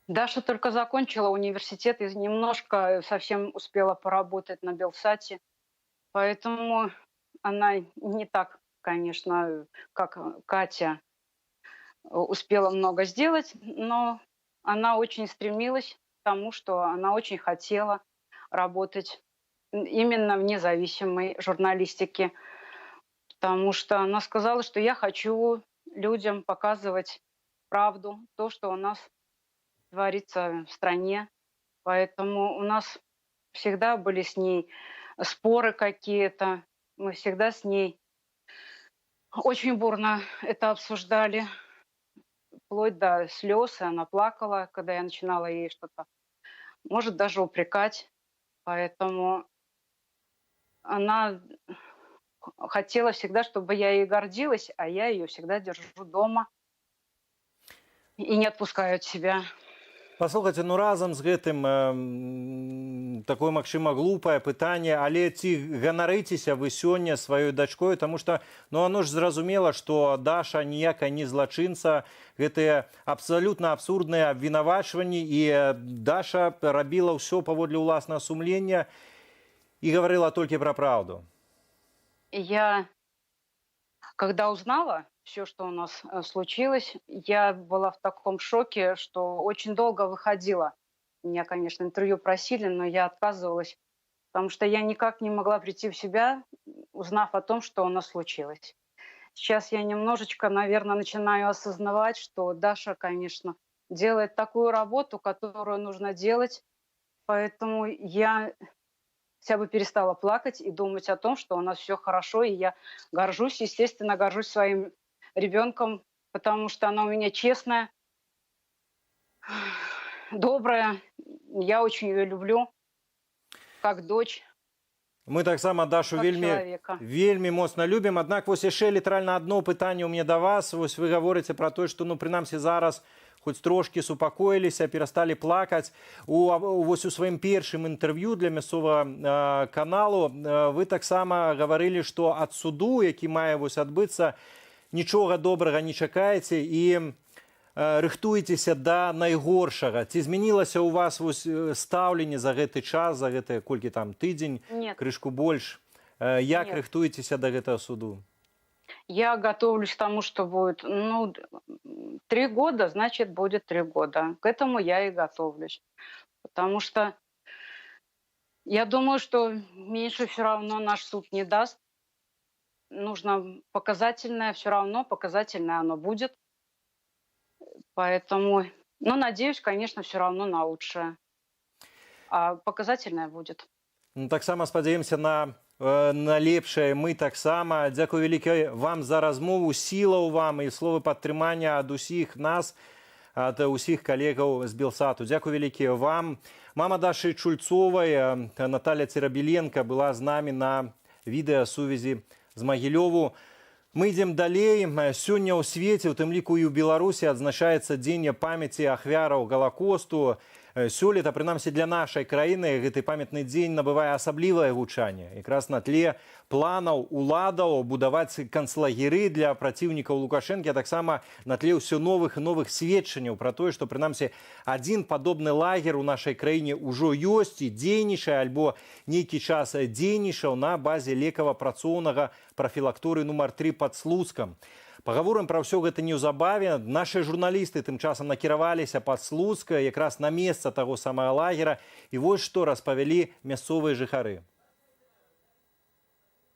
Даша только закончила университет и немножко совсем успела поработать на Белсате. Поэтому она не так, конечно, как Катя, успела много сделать, но она очень стремилась к тому, что она очень хотела работать именно в независимой журналистике. Потому что она сказала, что я хочу людям показывать правду, то, что у нас творится в стране. Поэтому у нас всегда были с ней споры какие-то. Мы всегда с ней очень бурно это обсуждали, вплоть до слез. И она плакала, когда я начинала ей что-то, может, даже упрекать. Поэтому она хотела всегда, чтобы я ей гордилась, а я ее всегда держу дома и не отпускаю от себя. Паслухайце, ну разам з гэтым такое, магчыма, глупае пытанне, але ці ганарыцеся вы сёння сваёй дачкой, таму што ну оно ж зразумела, што Даша ніякая не злачынца, гэтыя абсалютна абсурдныя абвінавачванні, і Даша рабіла ўсё паводле ўласнага сумлення і гаварыла толькі пра праўду. Я, когда узнала все, что у нас случилось, я была в таком шоке, что очень долго выходила. Меня, конечно, интервью просили, но я отказывалась, потому что я никак не могла прийти в себя, узнав о том, что у нас случилось. Сейчас я немножечко, наверное, начинаю осознавать, что Даша, конечно, делает такую работу, которую нужно делать, поэтому я хотя бы перестала плакать и думать о том, что у нас все хорошо, и я горжусь, естественно, горжусь своим ребенком, потому что она у меня честная, добрая, я очень ее люблю, как дочь. Мы таксама Дашу вельмі моцна любім, аднак вось яшчэ літаральна адно пытанне ў мяне да вас. Вось вы гаворыце пра тое, што ну прынамсі зараз хоць трошкі супакоіліся, перасталі плакаць. Вось у сваім першым інтэрв'ю для мясцовага каналу вы таксама гаварылі, што ад суду, які мае вось адбыцца, нічога добрага не чакаеце і рыхтуецеся да найгоршага. Ці змянілася ў вас вось стаўленне за гэты час, за гэты колькі там тыдзень, Нет. крышку больш? Як Нет. рыхтуецеся да гэтага суду? Я готовлюсь к тому, что будет, 3 года, значит, будет 3 года. К этому я и готовлюсь. Потому что я думаю, что меньше все равно наш суд не даст. Нужно показательное, все равно показательное оно будет. Поэтому, надеюсь, конечно, все равно на лучшее. А показательное будет. Таксама спадзяёмся на лепшае. Мы таксама. Дзякую вялікае вам за размову, сілаў вам і словы падтрымання ад усіх нас, ад усіх калегаў з Белсату. Дзякую вялікае вам. Мама Дашы Чульцовай, Наталья Церабеленко, была з намі на відэасувязі з Магілёву. Мы ідзем далей. Сёння ў свеце, у тым ліку і ў Беларусі, адзначаецца дзень памяці ахвяраў Галакосту. Сёлета, прынамсі для нашай краіны, гэты памятны дзень набывае асаблівае гучанне. Якраз на тле планаў уладаў будаваць канцлагеры для праціўнікаў Лукашэнкі, а таксама на тле ўсё новых і новых сведчанняў пра тое, што прынамсі адзін падобны лагер у нашай краіне ўжо ёсць і дзейнічае, альбо нейкі час дзейнічаў на базе лекава-працоўнага прафілакторыі нумар 3 пад Слуцкам. Пагаворым пра ўсё гэта неўзабаве. Нашы журналісты тым часам накіраваліся пад Слуцк, якраз на месца таго самага лагера. І вось што распавялі мясцовыя жыхары.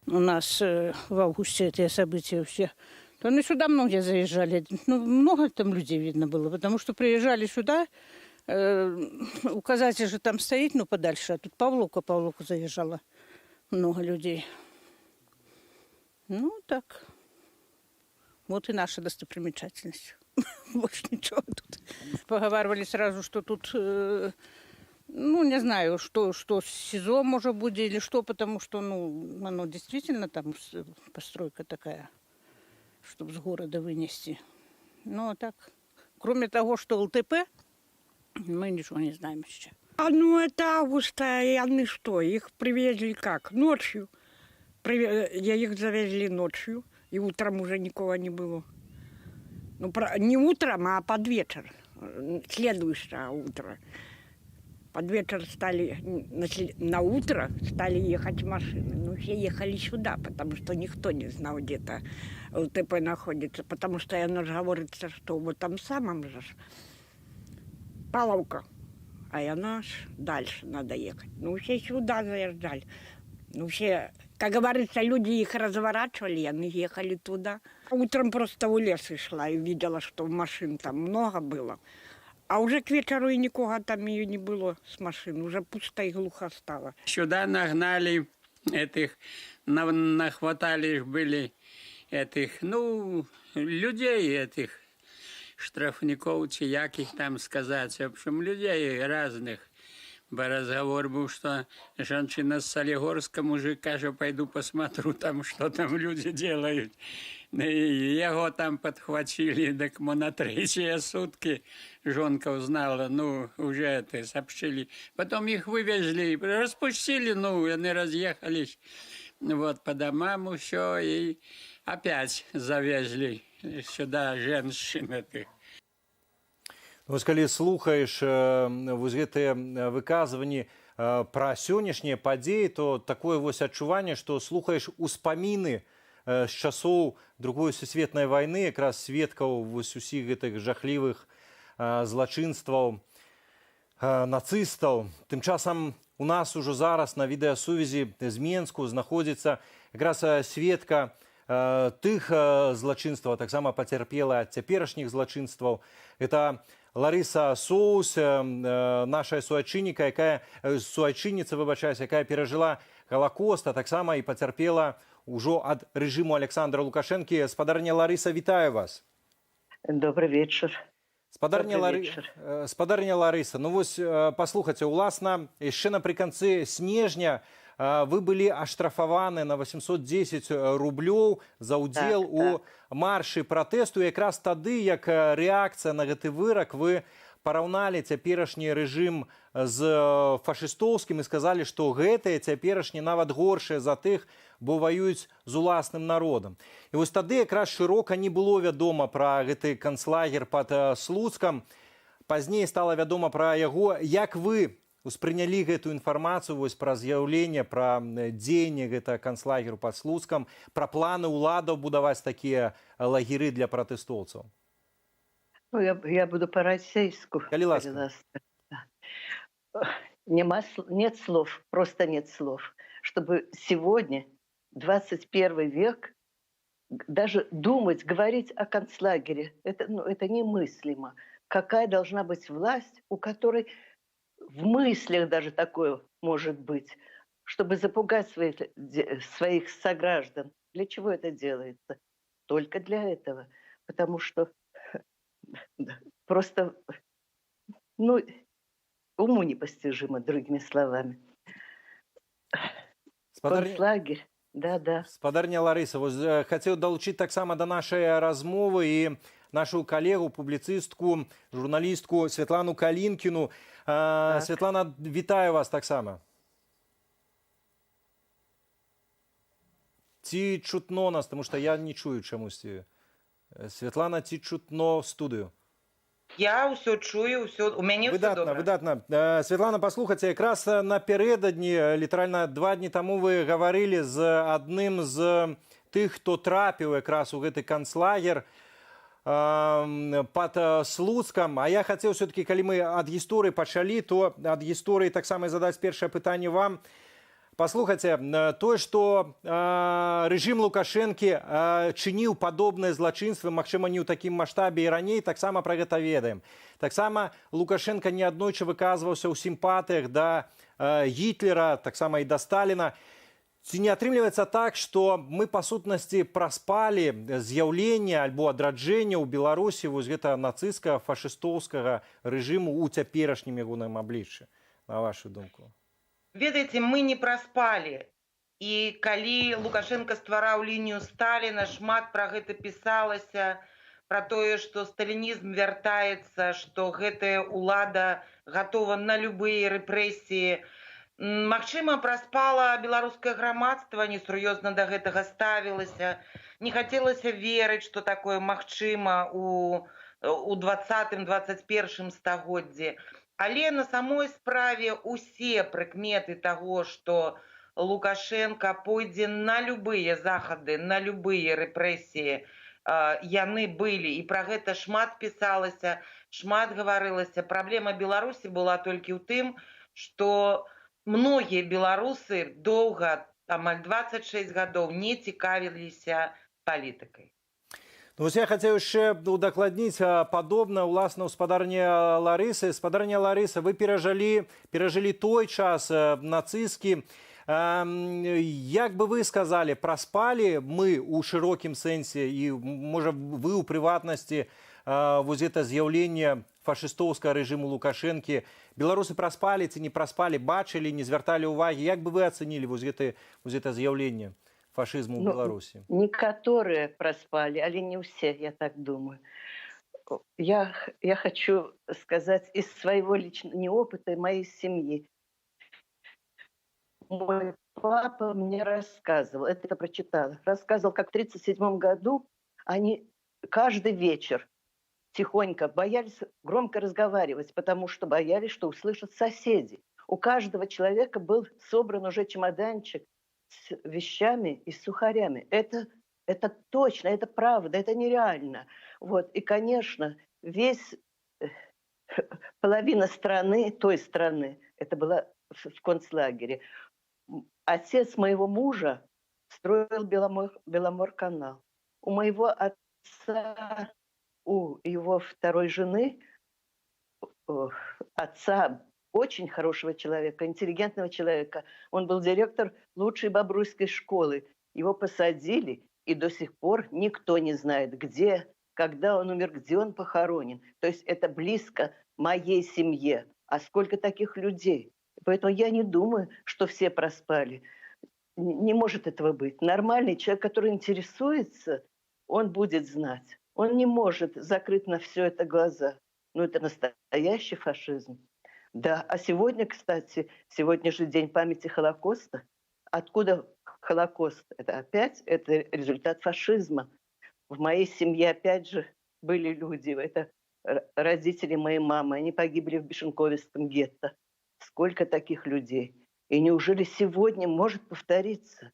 У нас в августе эти события все. То они сюда многие заезжали. Много там людей видно было, потому что приезжали сюда. Указатель же там стоит, подальше. А тут Павловка заезжала. Много людей. Так. Вот и наша достопримечательность. Больше ничего тут. Поговаривали сразу, что тут, не знаю, что СИЗО может быть или что, потому что, оно действительно там постройка такая, чтобы с города вынести. А так, кроме того, что ЛТП, мы ничего не знаем сейчас. Это августа, и они что, их привезли как? Ночью. Их завезли ночью. И утром уже никого не было. Не утром, а под вечер. Следующее утро. Под вечер на утро стали ехать машины. Все ехали сюда, потому что никто не знал, где-то ЛТП находится. Потому что оно же говорится, что вот там самом же Павловка. А оно дальше надо ехать. Все сюда заезжали. Все, как говорится, люди их разворачивали, они ехали туда. Утром просто в лес шла и видела, что машин там много было. А уже к вечеру и никого там ее не было с машин, уже пусто и глухо стало. Сюда нагнали этих, нахватали были этих, людей этих, штрафников, як их там сказать, в общем, людей разных. Разговор был, что женщина с Солигорска, мужик, каже, пойду посмотрю, что там люди делают. И его там подхватили, так на 3 сутки жонка узнала, уже это сообщили. Потом их вывезли, распустили, они разъехались по домам, все, и опять завезли сюда женщин этих. Вось калі слухаеш вось гэтыя выказванні пра сённяшнія падзеі, то такое вось адчуванне, што слухаеш успаміны з часоў Другой сусветнай вайны, якраз сведкаў вось усіх гэтых жахлівых злачынстваў нацыстаў. Тым часам у нас ужо зараз на відэасувязі з Менску знаходзіцца якраз сведка тых злачынстваў, таксама пацярпела ад цяперашніх злачынстваў. Это Лариса Соус, наша суайчынніца, якая перажыла Галакост, а таксама і пацярпела ўжо ад рэжыму Александра Лукашэнкі. Спадарня Ларыса, вітаю вас. Добрый вечер. Спадарня Ларыса, вось паслухайце, уласна, яшчэ напрыканцы снежня вы былі аштрафаваны на 810 рублёў за ўдзел у маршы пратэсту. Якраз тады, як рэакцыя на гэты вырак, вы параўналі цяперашні рэжым з фашыстоўскім і сказалі, што гэтыя цяперашні нават горшыя за тых, бо ваююць з уласным народам. І вось тады якраз шырока не было вядома пра гэты канцлагер пад Слуцкам. Пазней стала вядома пра яго. Як вы успрынялі гэтую інфармацыю вось пра з'яўленне, пра дзеянне гэтага канцлагеру пад Слуцкам, пра планы ўладаў будаваць такія лагеры для пратэстоўцаў? Ну, я буду по-российски. Нет слов, просто нет слов, чтобы сегодня, 21 век, даже думать, говорить о концлагере, это немыслимо. Какая должна быть власть, у которой в мыслях даже такое может быть, чтобы запугать своих сограждан. Для чего это делается? Только для этого. Потому что просто, уму непостижимо, другими словами. Концлагерь, да. Спадарня Ларыса, вось хацеў далучыць таксама да нашай размовы і нашу калегу, публіцыстку, журналістку Святлану Калінкіну. Святлана, вітаю вас таксама. Ці чутно нас, тому што я не чую чамусьці. Святлана, ці чутно студыю? Я ўсё чую, у мяне ўсё добра. Выдатна. Святлана, паслухайце, якраз напярэдадні, літаральна 2 дні таму вы гаварылі з адным з тых, хто трапіў якраз у гэты канцлагер пад Слуцкам. А я хацеў все-таки, калі мы ад гісторыі пачалі, то ад гісторыі таксама задаць першае пытанне вам. Паслухайце, тое, што рэжым Лукашэнкі чыніў падобныя злачынствы, магчыма, не ў такім маштабе і раней, таксама пра гэта ведаем. Таксама Лукашенко неаднойчы выказваўся ў сімпатыях да Гітлера, таксама і да Сталіна. Ці не атрымліваецца так, што мы, па сутнасці, праспалі з'яўленне альбо адраджэнне ў Беларусі вось гэта нацысцкага, фашыстоўскага рэжыму ў цяперашнім ягоным абліччы, на вашу думку? Ведаеце, мы не праспалі. І калі Лукашенко ствараў лінію Сталіна, шмат пра гэта пісалася, пра тое, што сталінізм вяртаецца, што гэтая ўлада гатова на любыя рэпрэсіі. Магчыма, праспала беларускае грамадства, несур'ёзна да гэтага ставілася. Не хацелася верыць, што такое магчыма у 20-21 стагоддзі. Але на самой справе усе прыкметы таго, што Лукашенко пойдзе на любыя захады, на любыя рэпрэсіі, яны былі. І пра гэта шмат пісалася, шмат гаварылася. Праблема Беларусі была толькі ў тым, што многія беларусы доўга, амаль 26 гадоў, не цікавіліся палітыкай. Ну, я хацеў яшчэ удакладніць падобна, уласна, у спадарні Ларысы. Спадарня Ларыса, вы перажылі той час нацысцкі. Як бы вы сказалі, праспалі мы ў шырокім сэнсе і, можа, вы ў прыватнасці вось гэта з'яўленне фашыстоўскага рэжыму Лукашэнкі, беларусы праспалі ці не праспалі, бачылі, не звярталі ўвагі? Як бы вы ацэнілі вось гэта з'яўленне фашизму в Беларуси? Некоторые проспали, але не все, я так думаю. Я хочу сказать из своего личного опыта и моей семьи. Мой папа мне рассказывал, это я прочитала, рассказывал, как в 1937 году они каждый вечер тихонько боялись громко разговаривать, потому что боялись, что услышат соседи. У каждого человека был собран уже чемоданчик с вещами и с сухарями. Это точно, это правда, это нереально. Вот. И, конечно, половина страны, той страны, это была в концлагере. Отец моего мужа строил Беломор-канал. У моего отца, у его второй жены, отца, очень хорошего человека, интеллигентного человека. Он был директор лучшей бобруйской школы. Его посадили, и до сих пор никто не знает, где, когда он умер, где он похоронен. То есть это близко моей семье. А сколько таких людей? Поэтому я не думаю, что все проспали. Не может этого быть. Нормальный человек, который интересуется, он будет знать. Он не может закрыть на все это глаза. Ну, это настоящий фашизм. Да, а сегодня, кстати, сегодня же день памяти Холокоста. Откуда Холокост? Это опять это результат фашизма. В моей семье опять же были люди. Это родители моей мамы. Они погибли в Бешенковецком гетто. Сколько таких людей? И неужели сегодня может повториться?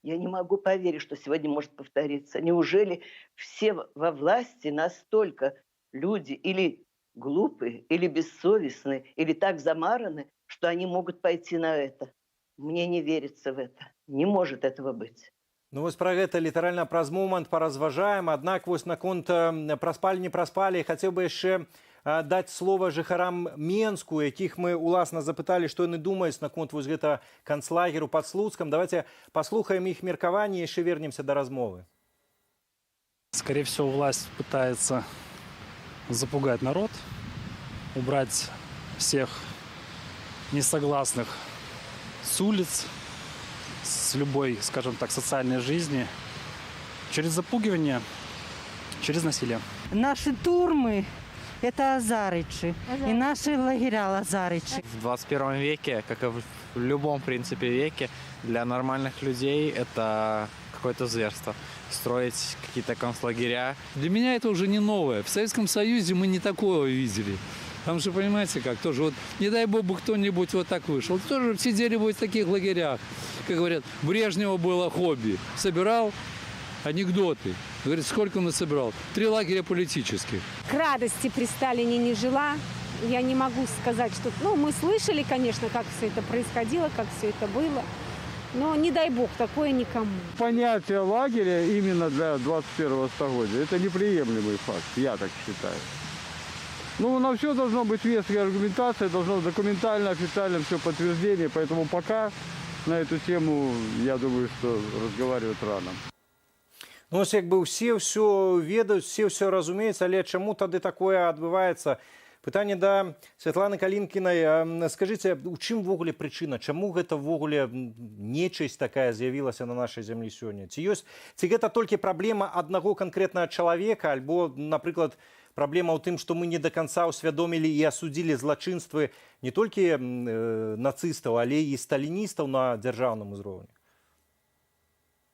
Я не могу поверить, что сегодня может повториться. Неужели все во власти настолько люди или глупые, или бессовестные, или так замараны, что они могут пойти на это? Мне не верится в это. Не может этого быть. Ну вось пра гэта літаральна праз момант паразважаем. Аднак вось наконт праспалі не праспалі, хацеў бы яшчэ даць слова жыхарам Менску, якіх мы уласна запыталі, што яны думаюць наконт вось гэта канцлагеру пад Слуцкам. Давайте послухаем іх меркаванне і яшчэ вернемся да размовы. Скорее всего, власть пытается запугать народ, убрать всех несогласных с улиц, с любой, скажем так, социальной жизни, через запугивание, через насилие. Наши турмы – это Азарычи, и наши лагеря Азарычи. В 21 веке, как и в любом, в принципе, веке, для нормальных людей это какое-то зверство. Строить какие-то концлагеря. Для меня это уже не новое. В Советском Союзе мы не такого видели. Там же, понимаете, как тоже, вот, не дай бог бы кто-нибудь вот так вышел. Тоже сидели бы в таких лагерях. Как говорят, Брежнева было хобби. Собирал анекдоты. Говорит, сколько он собирал? 3 лагеря политических. К радости при Сталине не жила. Я не могу сказать, что... Ну, мы слышали, конечно, как все это происходило, как все это было. Но не дай бог, такое никому. Понятие лагеря именно для 21-го столетия – это неприемлемый факт, я так считаю. Ну, на все должно быть веская аргументация, должно быть документально, официально все подтверждение, поэтому пока на эту тему, я думаю, что разговаривать рано. Ну, ось якби все ведаюць, все разумеюць, але чаму тады такое адбываецца? Пытанне да Святланы Калінкінай. Скажыце, у чым ввогуле прычына? Чаму гэта ввогуле нечысць такая з'явілася на нашай зямлі сёння? Ці гэта толькі праблема аднаго канкрэтнага чалавека, альбо, напрыклад, праблема ў тым, што мы не до конца ўсвядомілі і асудзілі злачынствы не толькі нацыстаў, але і сталіністаў на дзяржаўным узроўні?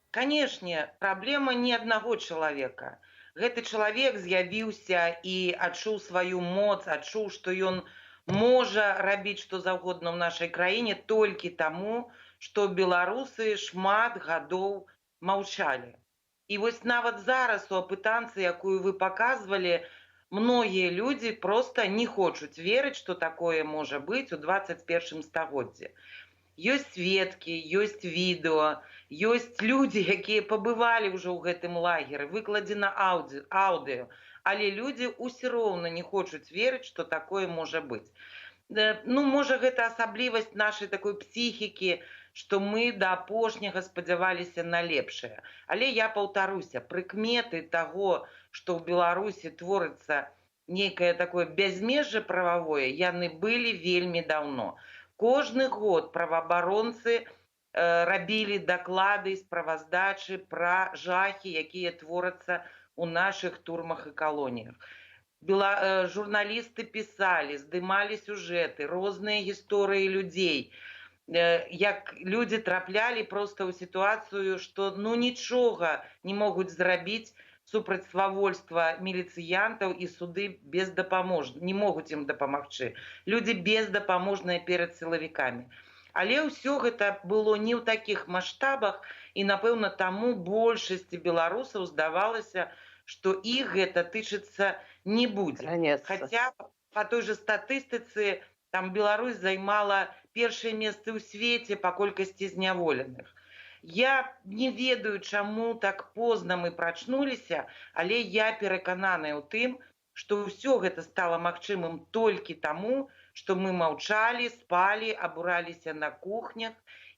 Канешне, праблема не аднаго чалавека. Гэты чалавек з'явіўся і адчуў сваю моц, адчуў, што ён можа рабіць што заўгодна ў нашай краіне толькі таму, што беларусы шмат гадоў маўчалі. І вось нават зараз у апытанцы, якую вы паказвалі, многія людзі проста не хочуць верыць, што такое можа быць у 21 стагоддзі. Ёсць сведкі, ёсць відэо, ёсць людзі, якія пабывалі ўжо ў гэтым лагеры, выкладзена аўдыё, але людзі ўсё роўна не хочуць верыць, што такое можа быць. Ну, можа, гэта асаблівасць нашай такой псіхікі, што мы да апошняга спадзяваліся на лепшае. Але я паўтаруся, прыкметы таго, што ў Беларусі творыцца нейкае такое бязмежжа прававое, яны былі вельмі даўно. Кожны год праваабаронцы рабілі даклады, справаздачы пра жахі, якія творяцца ў нашых турмах і калоніях. Журналісты пісалі, здымалі сюжэты, розныя гісторыі людзей, як людзі траплялі проста ў сітуацыю, што ну нічога не могуць зрабіць супраць свавольства міліцыянтаў і суды не могуць ім дапамагчы. Людзі бездапаможныя перад сілавікамі. Але ўсё гэта было не ў такіх маштабах, і, напэўна, таму большасці беларусаў здавалася, што іх гэта тычыцца не будзе. Хаця па той жа статыстыцы там Беларусь займала першае месца ў свеце па колькасці зняволеных. Я не ведаю, чаму так позна мы прачнуліся, але я перакананая ў тым, што ўсё гэта стала магчымым толькі таму, што мы маўчалі, спалі, абураліся на кухнях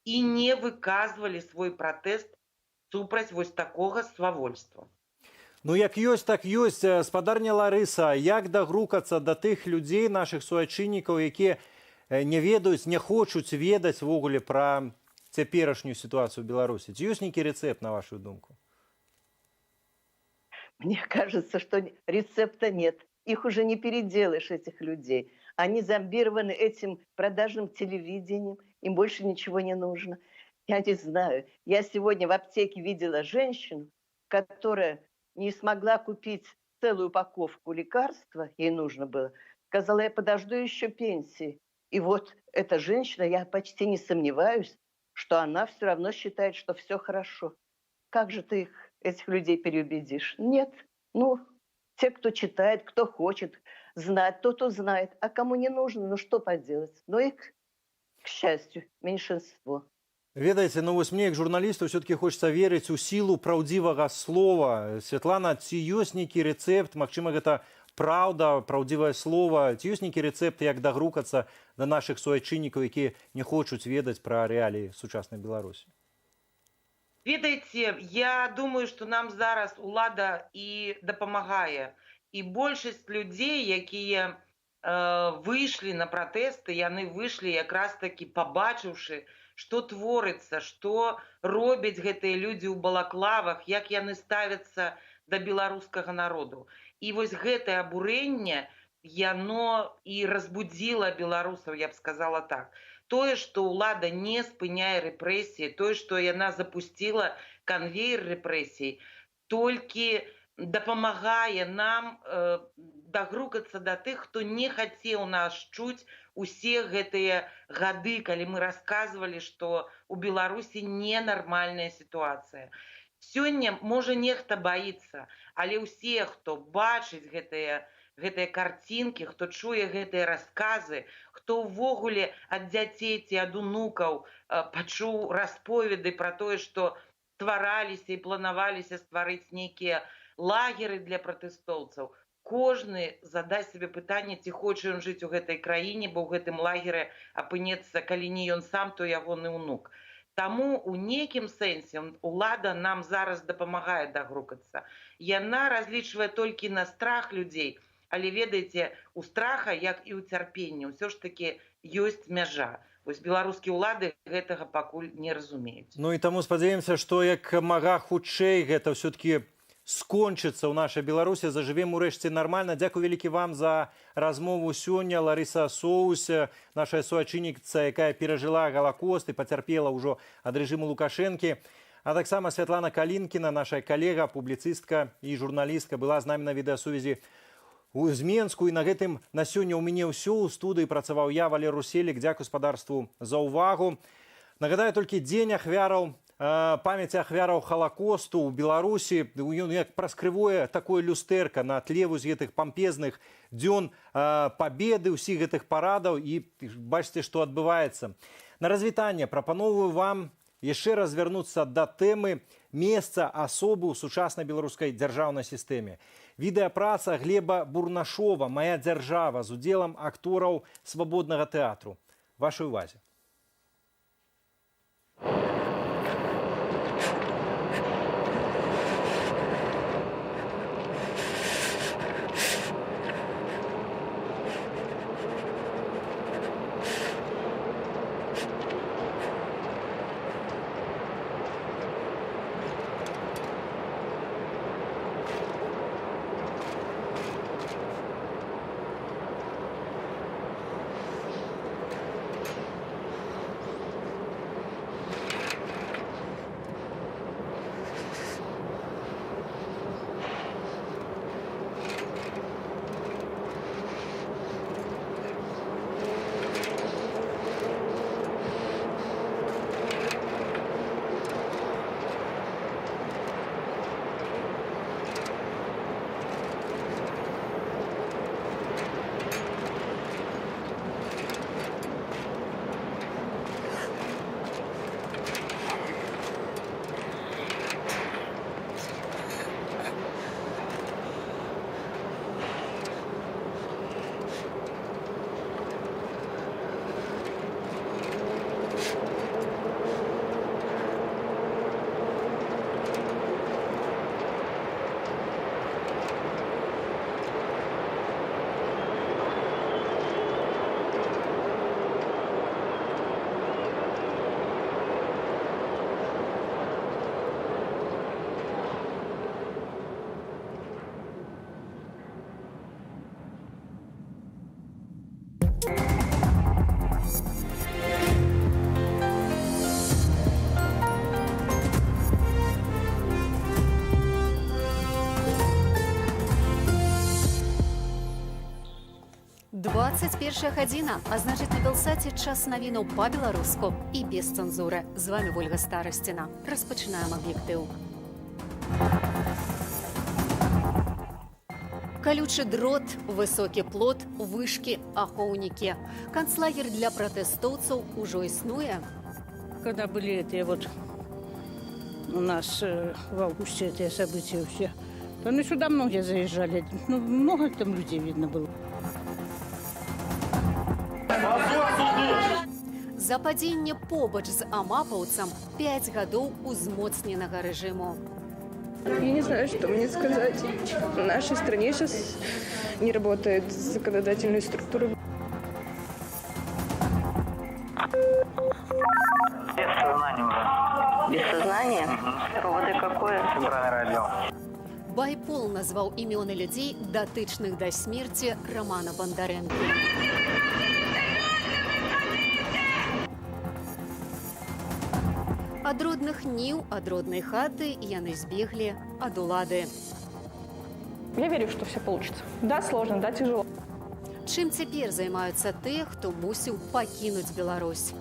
і не выказвалі свой пратэст супраць вось такога свавольства. Ну, як ёсць, так ёсць. Спадарня Ларыса, як дагрукацца да тых людзей, нашых суайчыннікаў, якія не ведаюць, не хочуць ведаць ввогуле пра цяперашнюю ситуацию в Беларуси? Ці ёсць нейкі рецепт, на вашу думку? Мне кажется, что рецепта нет. Их уже не переделаешь, этих людей. Они зомбированы этим продажным телевидением. Им больше ничего не нужно. Я не знаю. Я сегодня в аптеке видела женщину, которая не смогла купить целую упаковку лекарства, ей нужно было. Сказала, я подожду еще пенсии. И вот эта женщина, я почти не сомневаюсь, что она все равно считает, что все хорошо. Как же ты этих людей переубедишь? Нет. Ну, те, кто читает, кто хочет знать, тот узнает. А кому не нужно, ну что поделать? Но их, к счастью, меньшинство. Ведаеце, ну вось мне, як журналісту, все-таки хочется верыць у сілу праўдзівага слова. Святлана, ці ёсць нейкі рэцэпт, магчыма, гэта праўда, праўдзівае слова, ці ёсць нейкі рэцэпт, як дагрукацца да нашых суайчыннікаў, якія не хочуць ведаць пра рэаліі сучаснай Беларусі? Ведаеце, я думаю, што нам зараз улада і дапамагае. І большасць людзей, якія выйшлі на пратэсты, яны выйшлі якраз такі пабачыўшы, што творыцца, што робяць гэтыя людзі ў балаклавах, як яны ставяцца да беларускага народу. І вось гэтае абурэнне, яно і разбудзіла беларусаў, я б сказала так. Тое, што ўлада не спыняе рэпрэсіі, тое, што яна запусціла канвейер рэпрэсій, толькі дапамагае нам дагрукацца да тых, хто не хацеў нас чуць усе гэтыя гады, калі мы расказвалі, што ў Беларусі ненармальная сітуацыя. Сёння, можа, нехта баіцца, але ўсе, хто бачыць гэтыя карцінкі, хто чуе гэтыя расказы, хто ўвогуле ад дзяцей ці ад унукаў пачуў расповеды пра тое, што ствараліся і планаваліся стварыць нейкія лагеры для пратэстоўцаў, кожны задасць сабе пытанне, ці хоча ён жыць у гэтай краіне, бо ў гэтым лагеры апынецца, калі не ён сам, то ягоны ўнук. Таму у нейкім сэнсе улада нам зараз дапамагае дагрукацца. Яна разлічвае толькі на страх людзей, але ведаеце, у страха, як і ў цярпенні, ўсё ж такі ёсць мяжа. Вось беларускія ўлады гэтага пакуль не разумеюць. Ну і таму спадзяемся, што як мага хутчэй гэта ўсё-такі скончыцца ў нашай Беларусі, зажывем урэшце нармальна. Дзякуй вялікі вам за размову сёння. Ларыса Соус, наша суайчынніца, якая перажыла Галакост і пацярпела ўжо ад рэжыму Лукашэнкі. А таксама Святлана Калінкіна, наша калега, публіцыстка і журналістка, была з намі на відэасувязі з Менску. І на гэтым на сёння ў мяне ўсё. У студыі працаваў я, Валер Руселік. Дзякуй спадарству за ўвагу. Нагадаю толькі дзень ахвяраў, памяці ахвяраў Халакосту ў Беларусі. Ён як праз крывое такое люстэрка на тле вось гэтых пампезных дзён пабеды, ўсіх гэтых парадаў. І бачыце, што адбываецца. На развітанне прапановую вам яшчэ раз вярнуцца да тэмы месца асобы ў сучаснай беларускай дзяржаўнай сістэме. Відэапраца Глеба Бурнашова «Мая дзяржава» з удзелам актораў свабоднага тэатру. Вашай увазе. 21 гадзіна, а значыць на Белсаце час навінаў па-беларуску і без цэнзуры. З вами Ольга Старасціна. Распачынаем аб'ектыў. Колючий дрот, высокі плот, вышкі, ахоўнікі. Канцлагер для пратэстоўцаў ужо існуе. Когда были эти вот у нас в августе эти события все, то мы сюда многие заезжали. Ну, много там людей видно было. За падзенне побач з амапаўцам 5 гадоў узмоцненага рэжыму. Я не знаю, что мне сказать. В нашей стране сейчас не работает законодательная структура. Без сознания уже. Без сознания? РОВД какое? Центральный радио. Байпол назваў імёны людзей, датычных да смерці Романа Бондаренка. Ад родных ніў, ад роднай хаты яны збеглі ад улады. Я верю, что все получится. Да, сложно, да, тяжело. Чым цяпер займаюцца тыя, хто мусіў пакінуць Беларусь?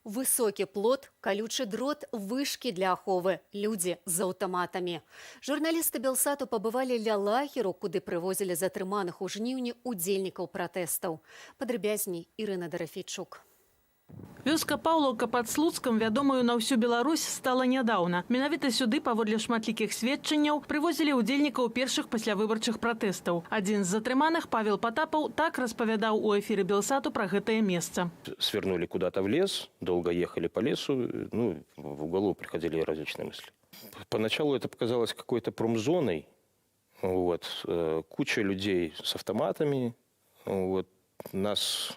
Высокі плот, колючий дрот, вышкі для аховы, людзі з аўтаматамі. Журналісты Белсату пабывалі ля лагеру, куды прывозілі затрыманых у жніўні удзельнікаў пратэстаў. Падрабязней Ірына Дарафейчук. Вёска Паўлаўка пад Слуцкам, вядомую на ўсю Беларусь, стала нядаўна. Менавіта сюды, паводле шматлікіх сведчанняў, прывозілі удзельнікаў першых паслявыбарчых пратэстаў. Адзін з затрыманых, Павел Потапаў, так распавядаў у эфіры Белсату пра гэтае месца. Свернули куда-то в лес, долго ехали по лесу, ну, в голову приходили различные мысли. Поначалу это показалось какой-то промзоной. Вот. Куча людей с автоматами. Вот. Нас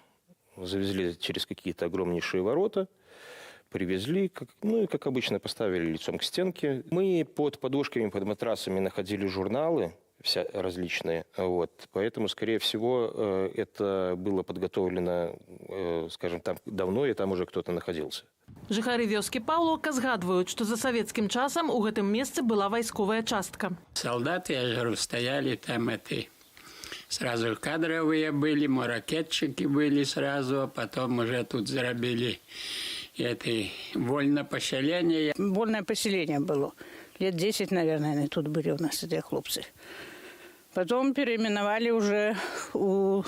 завезли через какие-то огромнейшие ворота, привезли, ну и, как обычно, поставили лицом к стенке. Мы под подушками, под матрасами находили журналы различные. Вот. Поэтому, скорее всего, это было подготовлено, скажем, там давно, и там уже кто-то находился. Жыхары вёскі Паўлаўка згадваюць, што за савецкім часам у гэтым месцы была вайсковая частка. Солдаты, я говорю, стояли там сразу кадровые были, ракетчики были сразу, а потом уже тут зарабили вольное поселение. Вольное поселение было. Лет 10, наверное, они тут были у нас, эти хлопцы. Потом переименовали уже у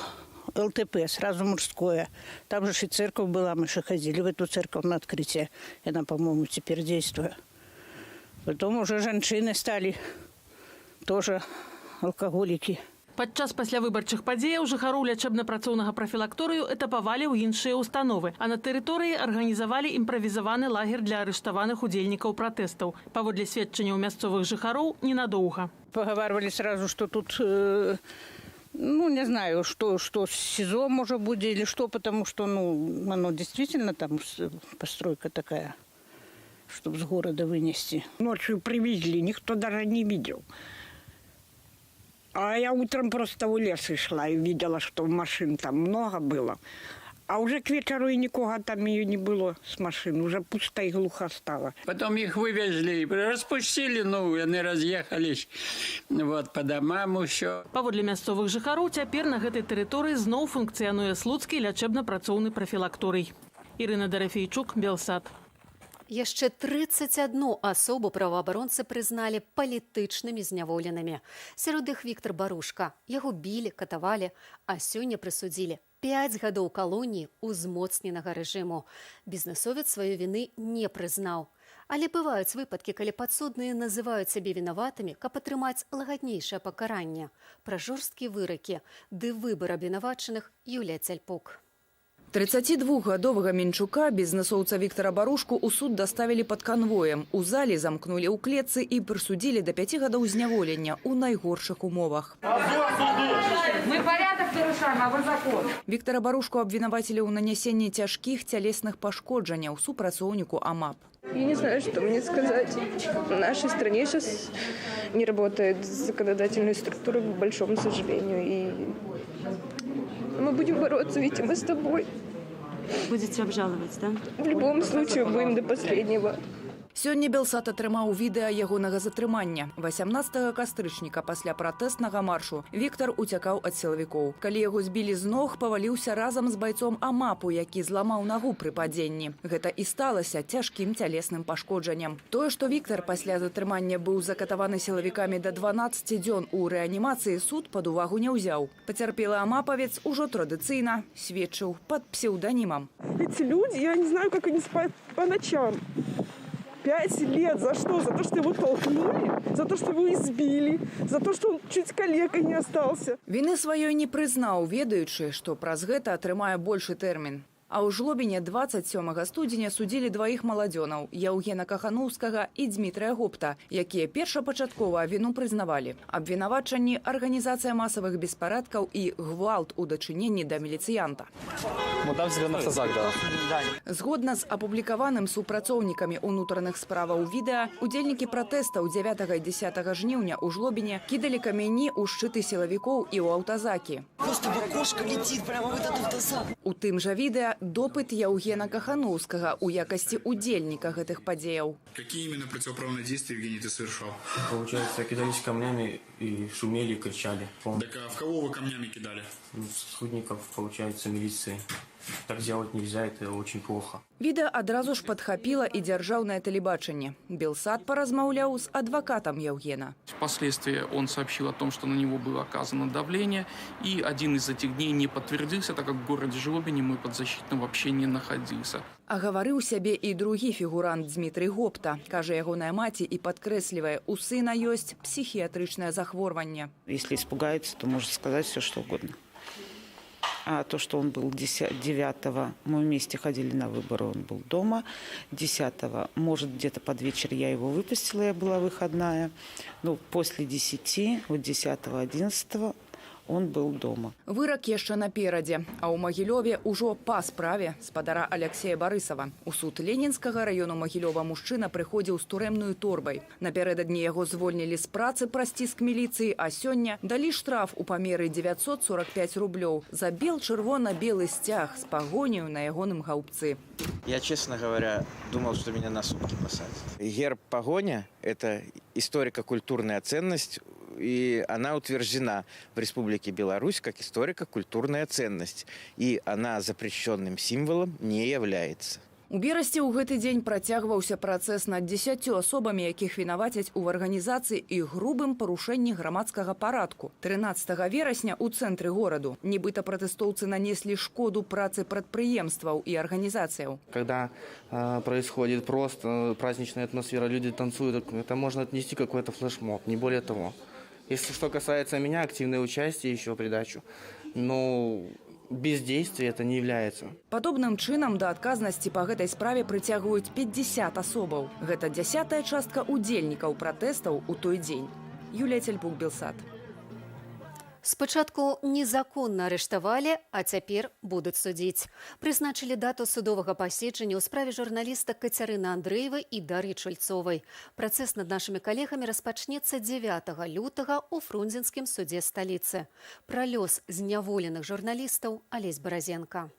ЛТП, сразу мужское. Там же и церковь была, мы же ходили в эту церковь на открытие. И она, по-моему, теперь действует. Потом уже женщины стали тоже алкоголики. Падчас паслявыбарчых падзеяў жыхароў лячэбна-працоўнага прафілакторыю этапавалі ў іншыя установы, а на тэрыторыі арганізавалі імправізаваны лагер для арыштаваных удзельнікаў пратэстаў. Паводле сведчанняў мясцовых жыхароў, ненадоўга. Поговаривали сразу, что тут, ну, не знаю, что СИЗО, может, будет или что, потому что, ну, оно действительно там постройка такая, чтобы с города вынести. Ночью привезли, никто даже не видел. А я утром просто в лес и шла и видела, что машин там много было. А уже к вечеру и никого там ее не было с машин. Уже пусто и глухо стало. Потом их вывезли, распустили, ну, они разъехались вот, по домам еще. Паводле мясцовых жыхароў, цяпер на гэтай тэрыторыі зноў функцыянуе слуцкі лячэбна-працоўны прафілакторый. Ірына Дарафейчук, Белсат. Яшчэ 31 асобу праваабаронцы прызналі палітычнымі зняволенымі. Сярод іх Віктор Барушка. Яго білі, катавалі, а сёння прысудзілі 5 гадоў калоніі узмоцненага рэжыму. Бізнэсовец сваёй віны не прызнаў. Але бываюць выпадкі, калі падсудныя называюць сябе вінаватымі, каб атрымаць лагаднейшае пакаранне. Пра жорсткія выракі ды выбар абвінавачаных Юлія Цяльпук. 32-гадовага Менчука, бізнесоўца Віктора Барушку, у суд даставілі пад канвоем. У залі замкнулі ў клетцы і прысудзілі да 5 гадоў зняволення ў найгоршых умовах. Мы порядок нарушаем, а вы закон. Віктора Барушку абвінавацілі ў нанясенні цяжкіх цялесных пашкоджанняў супрацоўніку АМАП. Я не знаю, что мне сказать. В нашей стране сейчас не работает законодательная структура, к большому сожалению. И мы будем бороться, ведь мы с тобой. Будете обжаловать, да? В любом случае будем до последнего. Сёння Белсат атрымаў відэа ягонага затрымання. 18 кастрычніка пасля пратэснага маршу Віктор уцякаў ад сілавікоў. Калі яго збілі з ног, паваліўся разам з байцом АМАПу, які зламаў нагу пры падзенні. Гэта і сталася цяжкім цялесным пашкоджаннем. Тое, што Віктор пасля затрымання быў закатаваны сілавікамі да 12 дзён у рэанімацыі, суд пад увагу не ўзяў. Пацярпелы амапавец ужо традыцыйна сведчыў пад псеўданімам. Эти люди, я не знаю, как они спят по ночам. 5 лет. За что? За то, что его толкнули? За то, что его избили? За то, что он чуть калекой не остался? Віны сваёй не прызнаў, ведаючы, што праз гэта атрымае большы тэрмін. А ў Жлобіне 27 студзеня судзілі дваіх маладзёнаў – Яўгена Кахановскага і Дмітрия Гопта, якія першапачаткова віну прызнавалі. Абвінавачанні – арганізацыя масавых беспарадкаў і гвалт у дачыненні да міліцыянта. Згодна з апублікаваным супрацоўнікамі ўнутраных справаў відэа, удзельнікі пратэстаў 9 і 10 жніўня ў Жлобіне кідалі камяні ў шчыты сілавікоў і ў аўтазакі. У тым жа відэа допыт Яўгена Кахановскага у якасці удзельніка гэтых падзеяў. Какие именно противоправные действия, Евгений, ты совершал? Получается, кидались камнями и шумели, кричали. Так а в кого вы камнями кидали? Сотрудников, получается, милиции. Так делать нельзя, это очень плохо. Відэа адразу ж падхапіла і дзяржаўнае тэлебачанне. Белсат паразмаўляў з адвакатам Яўгена. Впоследствии он сообщил о том, что на него было оказано давление, и один из этих дней не подтвердился, так как в городе Жлобине мой подзащитный вообще не находился. А гаварыў сябе і другі фігурант Дмітрий Гопта. Кажа ягоная маці і падкрэслівае, у сына ёсць психіатрычнае захворванне. Если испугается, то может сказать все, что угодно. А то, что он был 9-го, мы вместе ходили на выборы, он был дома. 10-го, может, где-то под вечер я его выпустила, я была выходная. Ну, после 10, вот 10-го, 11-го он был дома. Вырак яшчэ наперадзе, а ў Магілёве ўжо па справе спадара Алексея Барысава. У суд Ленінскага раёну Магілёва мужчына прыходзіў з турэмнаю торбай. Напярэдадні яго звольнілі з працы праз ціск міліцыі, а сёння далі штраф у памеры 945 рублёў за бел-чырвона-белы сцяг з пагоняю на ягоным гаубцы. Я, честно говоря, думал, что меня на сутки посадят. Герб «Погоня» – это историко-культурная ценность, и она утверждена в Республике Беларусь как историко-культурная ценность. И она запрещенным символом не является. У Берасці ў гэты дзень працягваўся працэс над 10 асобамі, якіх вінавацяць у арганізацыі і грубым парушэнні грамадскага парадку. 13 верасня ў цэнтры гораду нібыта пратэстоўцы нанеслі шкоду працы прадпрыемстваў і арганізацыяў. Когда происходит просто праздничная атмосфера, люди танцуют, это можно отнести какой-то флешмоб, не более того. Если что касается меня, активное участие еще придачу. Но бездействие это не является. Падобным чынам да адказнасці па гэтай справе прыцягваюць 50 асобаў. Гэта 10-я частка удзельнікаў пратэстаў у той дзень. Юлія Цельпук, Белсат. Спачатку незаконна арыштавалі, а цяпер будуць судзіць. Прызначылі дату судовага паседжання ў справе журналістак Кацярыны Андрэевай і Дар'і Чульцовай. Працэс над нашымі калегамі распачнецца 9 лютага ў Фрунзенскім судзе сталіцы. Пра лёс зняволеных журналістаў Алесь Баразенка.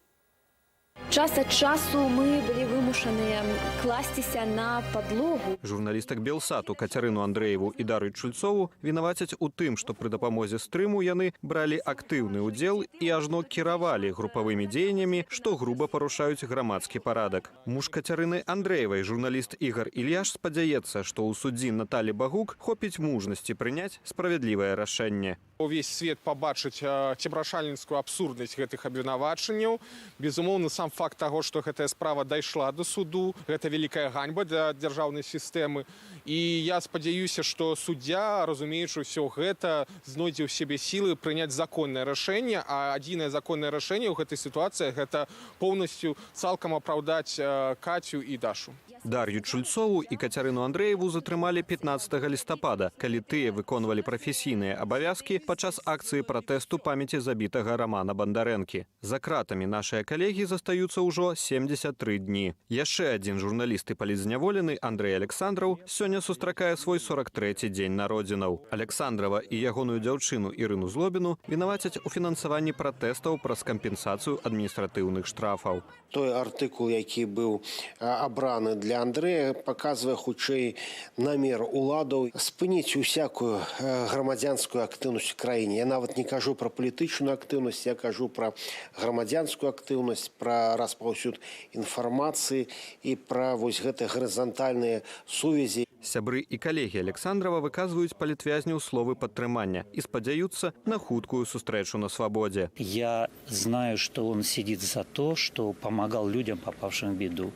Час ад часу мы былі вымушаныя класціся на падлогу. Журналістак Белсату Кацярыну Андрэеву і Дар'ю Чульцову вінавацяць у тым, што пры дапамозе стрыму яны бралі актыўны ўдзел і ажно кіравалі групавымі дзеяннямі, што груба парушаюць грамадскі парадак. Муж Кацярыны Андрэевай, журналіст Ігар Ільяш, спадзяецца, што ў суддзі Наталі Багук хопіць мужнасці прыняць справядлівае рашэнне. Увесь свет побачыць цебрашальніцкую абсурднасць гэтых абвінавачанняў. Безумоўна, сам факт таго, што гэтая справа дайшла до суду, гэта вялікая ганьба для дзяржаўнай сістэмы. І я спадзяюся, што суддзя, разумеючы ўсё гэта, знойдзе ў сябе сілы прыняць законнае рашэнне, а адзінае законнае рашэнне ў гэтай сітуацыі гэта поўнасцю цалкам апраўдаць Кацю і Дашу. Дар'ю Чульцову і Кацярыну Андрэеву затрымалі 15 лістапада, калі тыя выконвалі прафесійныя абавязкі падчас акцыі пратэсту памяці забітага Рамана Бандарэнкі. За кратамі нашыя калегі застаюцца застаюцца ўжо 73 дні. Яшчэ адзін журналіст і палітзняволены Андрэй Александраў сёння сустракае свой 43-й дзень народзінаў. Александрова і ягоную дзяўчыну Ірыну Злобіну вінавацяць у фінансаванні пратэстаў праз кампенсацыю адміністратыўных штрафаў. Той артыкул, які быў абраны для Андрэя, паказвае хутчэй намер уладаў спыніць усякую грамадзянскую актыўнасць у краіне. Я нават не кажу пра палітычную актыўнасць, я кажу пра грамадзянскую актыўнасць, пра распаўсюд інфармацыі і пра вось гэтыя гарызантальныя сувязі. Сябры і калегі Александрова выказваюць палітвязню словы падтрымання і спадзяюцца на хуткую сустрэчу на свабодзе. Я знаю, что он сидит за то, что помогал людям, попавшим в беду.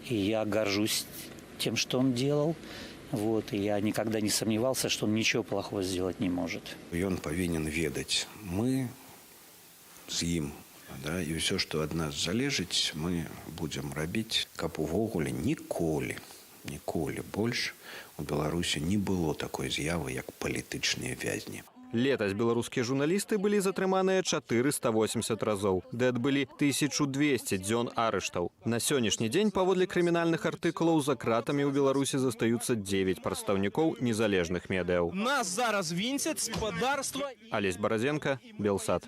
И я горжусь тем, что он делал. Вот, и я никогда не сомневался, что он ничего плохого сделать не может. И он повинен ведать. Мы с ним, да, и все, что от нас залежить, мы будем робить, каб увогуле ніколі больш у Беларусі не было такой з'явы, як палітычныя вязні. Летась беларускія журналісты былі затрыманыя 480 разоў, ды адбылі 1200 дзён арыштаў. На сённяшні дзень паводле крымінальных артыкулаў за кратамі ў Беларусі застаюцца 9 прадстаўнікоў незалежных медыяў. Нас зараз вінцяць спадарства. Алесь Баразенко, Белсат.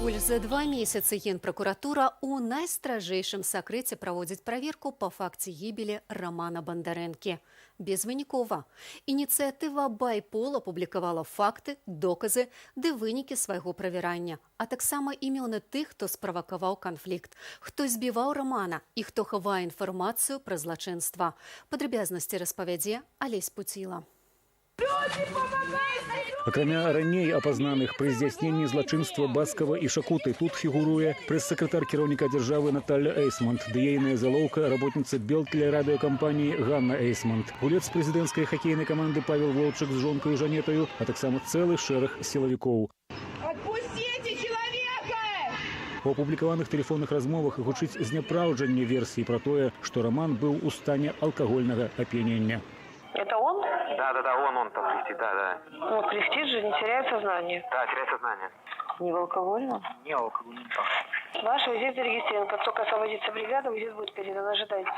Больш за 2 месяцы Генпракуратура ў найстражэйшым сакрэце праводзіць праверку па факце гібелі Рамана Бандарэнкі. Безвынікова. Ініцыятыва «Байпол» апублікавала факты, доказы ды вынікі свайго правярання, а таксама імёны тых, хто справакаваў канфлікт, хто збіваў Рамана і хто хавае інфармацыю пра злачынства. Падрабязнасці распавядзе Алесь Пуціла. Акрамя раней апазнаных пры здзяйсненні злачынства Баскава і Шакуты, тут фігуруе прэс-сакратар кіраўніка дзяржавы Наталья Эйсмонт, ды ейная залоўка работніца Белтэлерадыёкампаніі Ганна Эйсмонт, гулец прэзідэнцкай хакейнай каманды Павел Волчак з жонкаю Жанетаю, а таксама цэлы шэраг сілавікоў. Отпустите человека! У апублікаваных тэлефонных размовах гучыць зняпраўджанне версіі пра тое, што Раман быў у стане алкагольнага ап'янення. Это он? Да, он там кряхтит, да. Ну, кряхтит же, не теряет сознание. Да, теряет сознание. Не в алкогольном? Не алкогольном. Ваш визит зарегистрирован. Как только освободится бригада, визит будет передан. Ожидайте.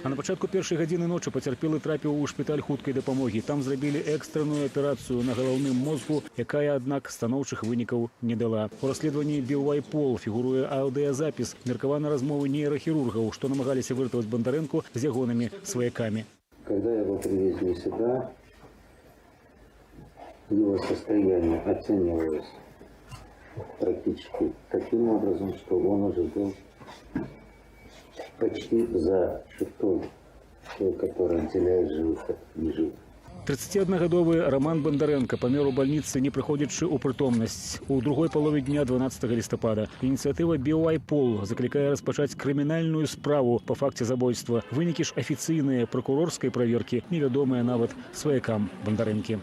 А на пачатку першай гадзіны ночы пацярпелы трапіў у шпіталь хуткай дапамогі. Там зрабілі экстранную аперацыю на галаўным мозгу, якая, аднак, станоўчых вынікаў не дала. У расследаванні «Байпол» фігуруе аўдыязапіс меркаванай размовы нейрахірургаў, што намагаліся выратаваць Бандарэнку з ягонымі сваякамі. Когда его привезли сюда, его состояние оценивалось практически таким образом, что он уже был почти за чертой, которая отделяет живых от неживых. 31-гадовы Раман Бандарэнка памёр у бальніцы, не прыходзячы ў прытомнасць. У другой палове дня 12 лістапада ініцыятыва «Байпол» заклікае распачаць крымінальную справу па факце забойства. Вынікі ж афіцыйныя пракурорскай праверкі невядомыя нават сваякам Бандарэнкі.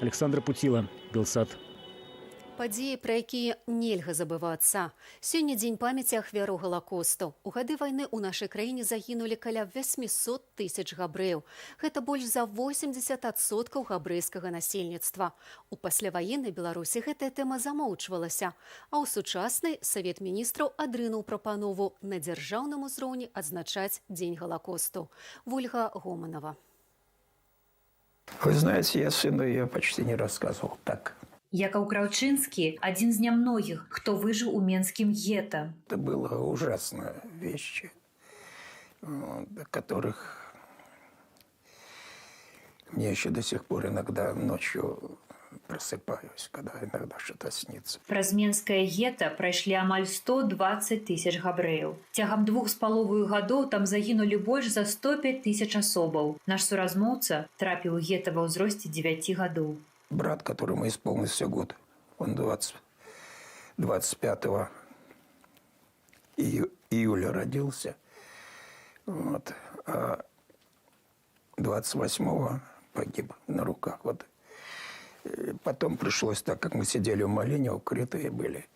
Александр Пуціла, Белсат. Падзеі, пра якія нельга забывацца. Сёння дзень памяці ахвяраў Галакосту. У гады вайны ў нашай краіне загінулі каля 800 тысяч габрэяў. Гэта больш за 80% габрэйскага насельніцтва. У пасляваеннай Беларусі гэтая тэма замоўчвалася, а ў сучаснай Савет міністраў адрынуў прапанову на дзяржаўным узроўні адзначаць дзень Галакосту. Вольга Гоманова. Вы знаете, я сыну ее почти не рассказывал так. Якаў Краўчынскі – один из немногих, кто выжил у Менским гетто. Это было ужасные вещи, до которых мне еще до сих пор иногда ночью просыпаюсь, когда иногда что-то снится. Праз Менскае гетто прайшлі амаль 120 тысяч габрэяў. Цягам 2,5 гадоў там загінулі больш за 105 тысяч асобаў. Наш суразмоўца трапіў у гетто ва ўзросце 9 гадоў. Брат, которому исполнился год, он 25 июля родился, вот, а 28 погиб на руках. Вот. Потом пришлось, так как мы сидели в Малине, укрытые были,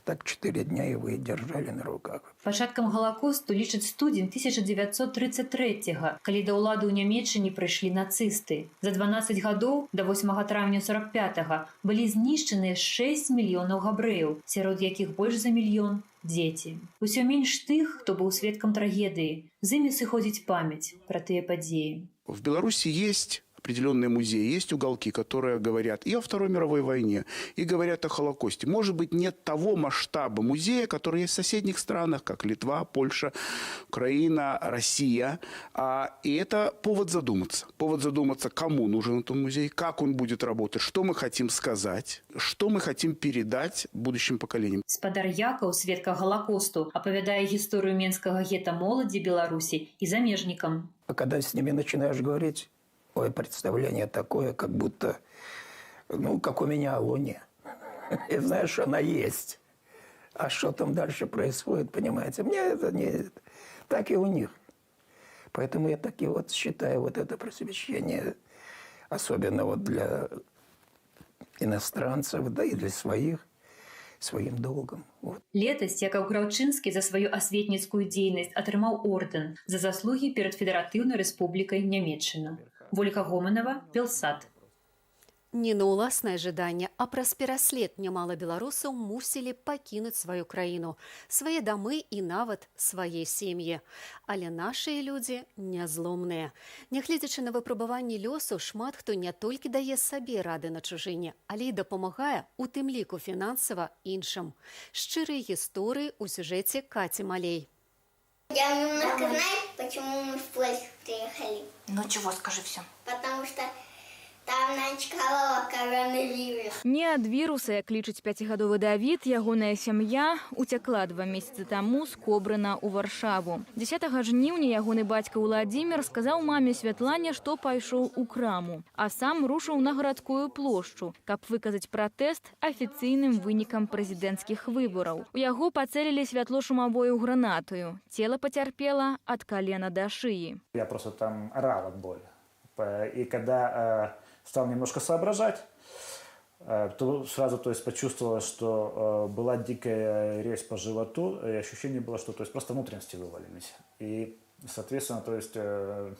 Так 4 дня его и держали на руках. Пачаткам галакосту лічаць студзень 1933-го, калі да ўлады ў Нямецчыне прыйшлі нацысты. За 12 гадоў да 8 траўня 45-го былі знішчаныя 6 мільёнаў габрэяў, сярод якіх больш за мільён дзеці. Усё менш тых, хто быў сведкам трагедыі. З імі сыходзіць памяць пра тыя падзеі. В Беларуси есть определенные музеи, есть уголки, которые говорят и о Второй мировой войне, и говорят о Холокосте. Может быть, нет того масштаба музея, который есть в соседних странах, как Литва, Польша, Украина, Россия. И это повод задуматься. Повод задуматься, кому нужен этот музей, как он будет работать, что мы хотим сказать, что мы хотим передать будущим поколениям. Спадар Якаў, сведка Галакосту, апавядае гісторыю менскага гета моладзі Беларусі і замежнікам. А когда с ними начинаешь говорить, ой, представление такое, как будто, как у меня о Луне. И знаешь, она есть. А что там дальше происходит, понимаете? Мне это не так и у них. Поэтому я так и вот считаю вот это просвещение, особенно вот для иностранцев, да и для своих, своим долгом. Вот. Летась Якаў Краўчынскі за сваю асветніцкую дзейнасць атрымаў ордэн за заслугі перад Федэратыўнай Рэспублікай Нямецчына. Вольга Гоманова, Белсат. Не на ўласнае жаданне, а праз пераслед нямала беларусаў мусілі пакінуць сваю краіну, свае дамы і нават свае сем'і. Але нашыя людзі нязломныя. Нягледзячы на выпрабаванні лёсу, шмат хто не толькі дае сабе рады на чужыне, але і дапамагае, у тым ліку фінансава, іншым. Шчырыя гісторыі ў сюжэце Каці Малей. Я немножко знаю, почему мы в Польшу приехали. Ну чего, скажи все. Потому что там начкала коронавірус. Не ад віруса, як лічыць 5гадовы Давід, ягоная сям'я уцякла 2 месяцы таму з Кобрына ў Варшаву. 10 жніўня ягоны бацька Уладзімір сказаў маме Святлане, што пайшоў у краму, а сам рушыў на гарадскую плошчу, каб выказаць пратэст афіцыйным вынікам прэзідэнцкіх выбараў. У яго пацэлілі святлошумавою гранатою. Цела пацярпела ад калена да шыі. Я просто там орал от боли. И когда стал немножко соображать, то сразу почувствовал, что была дикая резь по животу, и ощущение было, что просто внутренности вывалились. И, соответственно,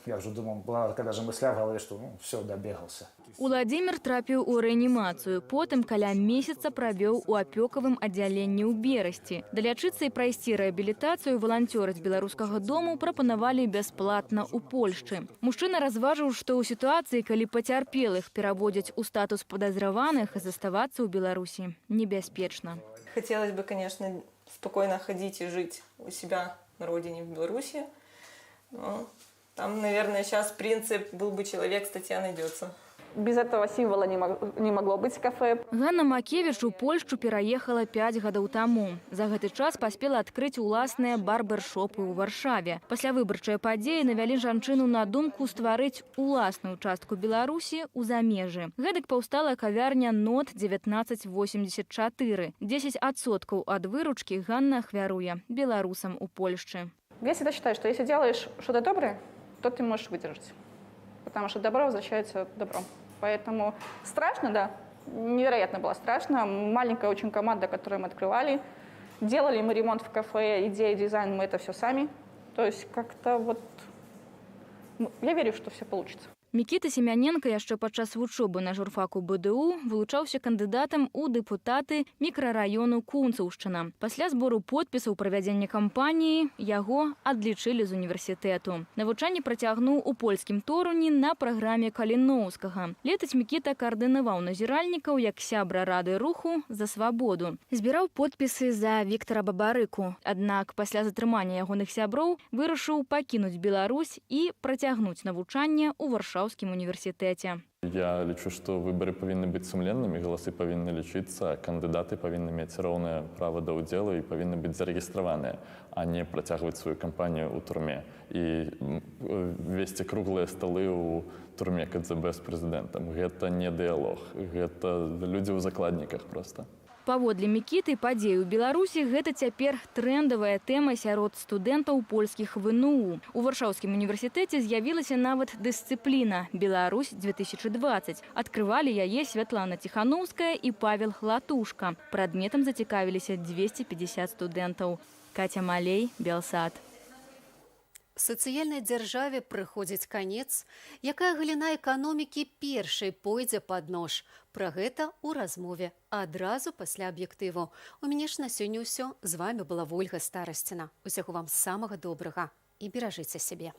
я уже думал, была когда же мысля в голове, что все, добегался. Уладзімір трапіў у рэанімацыю, потым каля месяца правёў у апёкавым аддзяленні ў Берасці. Далячыцца і прайсці рэабілітацыю валанцёры з беларускага дому прапанавалі бясплатна ў Польшчы. Мужчына разважыў, што ў сітуацыі, калі пацярпелых пераводзяць у статус падазраваных, заставацца ў Беларусі небяспечна. Хотелось бы, конечно, спокойно ходить и жить у себя на родине в Беларуси. Но там, наверное, сейчас принцип «был бы человек, статья найдется». Без этого символа не могло быть кафе. Ганна Макевіч у Польшчу пераехала 5 гадоў таму. За гэты час паспела адкрыць уласныя барбершопы ў Варшаве. Паслявыбарчыя падзеі навялі жанчыну на думку стварыць уласную частку Беларусі ў замежжы. Гэтак паўстала кавярня «Нот 1984». 10% ад выручкі Ганна ахвяруе беларусам у Польшчы. Я всегда считаю, что если делаешь что-то доброе, то ты можешь выдержать. Потому что добро возвращается добром. Поэтому страшно, да, невероятно было страшно. Маленькая очень команда, которую мы открывали. Делали мы ремонт в кафе, идея, дизайн, мы это все сами. То есть как-то вот... Я верю, что все получится. Мікіта Семяненка яшчэ падчас вучобы на журфаку БДУ вылучаўся кандыдатам у дэпутаты мікрараёну Кунцаўшчына. Пасля збору подпісаў правядзення кампаніі яго адлічылі з універсітэту. Навучанне працягнуў у польскім Торуні на праграме Каліноўскага. Летась Мікіта каардынаваў назіральнікаў як сябра Рады руху за свабоду. Збіраў подпісы за Віктара Бабарыку. Аднак пасля затрымання ягоных сяброў вырашыў пакінуць Беларусь і працягнуць навучанне ў Варшаўскім універсітэце. Я лічу, што выбары павінны быць сумленнымі, галасы павінны лічыцца, кандыдаты павінны мець роўнае права да ўдзелу і павінны быць зарэгістраваныя, а не працягваць сваю кампанію ў турме і весці круглыя сталы ў турме КДБ з прэзідэнтам. Гэта не дыялог, гэта людзі ў закладніках проста. Паводле Мікіты, падзеі ў Беларусі гэта цяпер трэндавая тэма сярод студэнтаў польскіх ВНУ. У Варшаўскім універсітэце з'явілася нават дысцыпліна «Беларусь 2020». Адкрывалі яе Святлана Ціхановская і Павел Латушка. Прадметам зацікавіліся 250 студэнтаў. Катя Малей, Белсад. Сацыяльнай дзяржаве прыходзіць канец, якая галіна эканомікі першай пойдзе пад нож. Пра гэта ў размове адразу пасля аб'ектыву. У мяне ж на сёння ўсё. З вамі была Вольга Старасціна. Усяго вам самага добрага і беражыце сябе.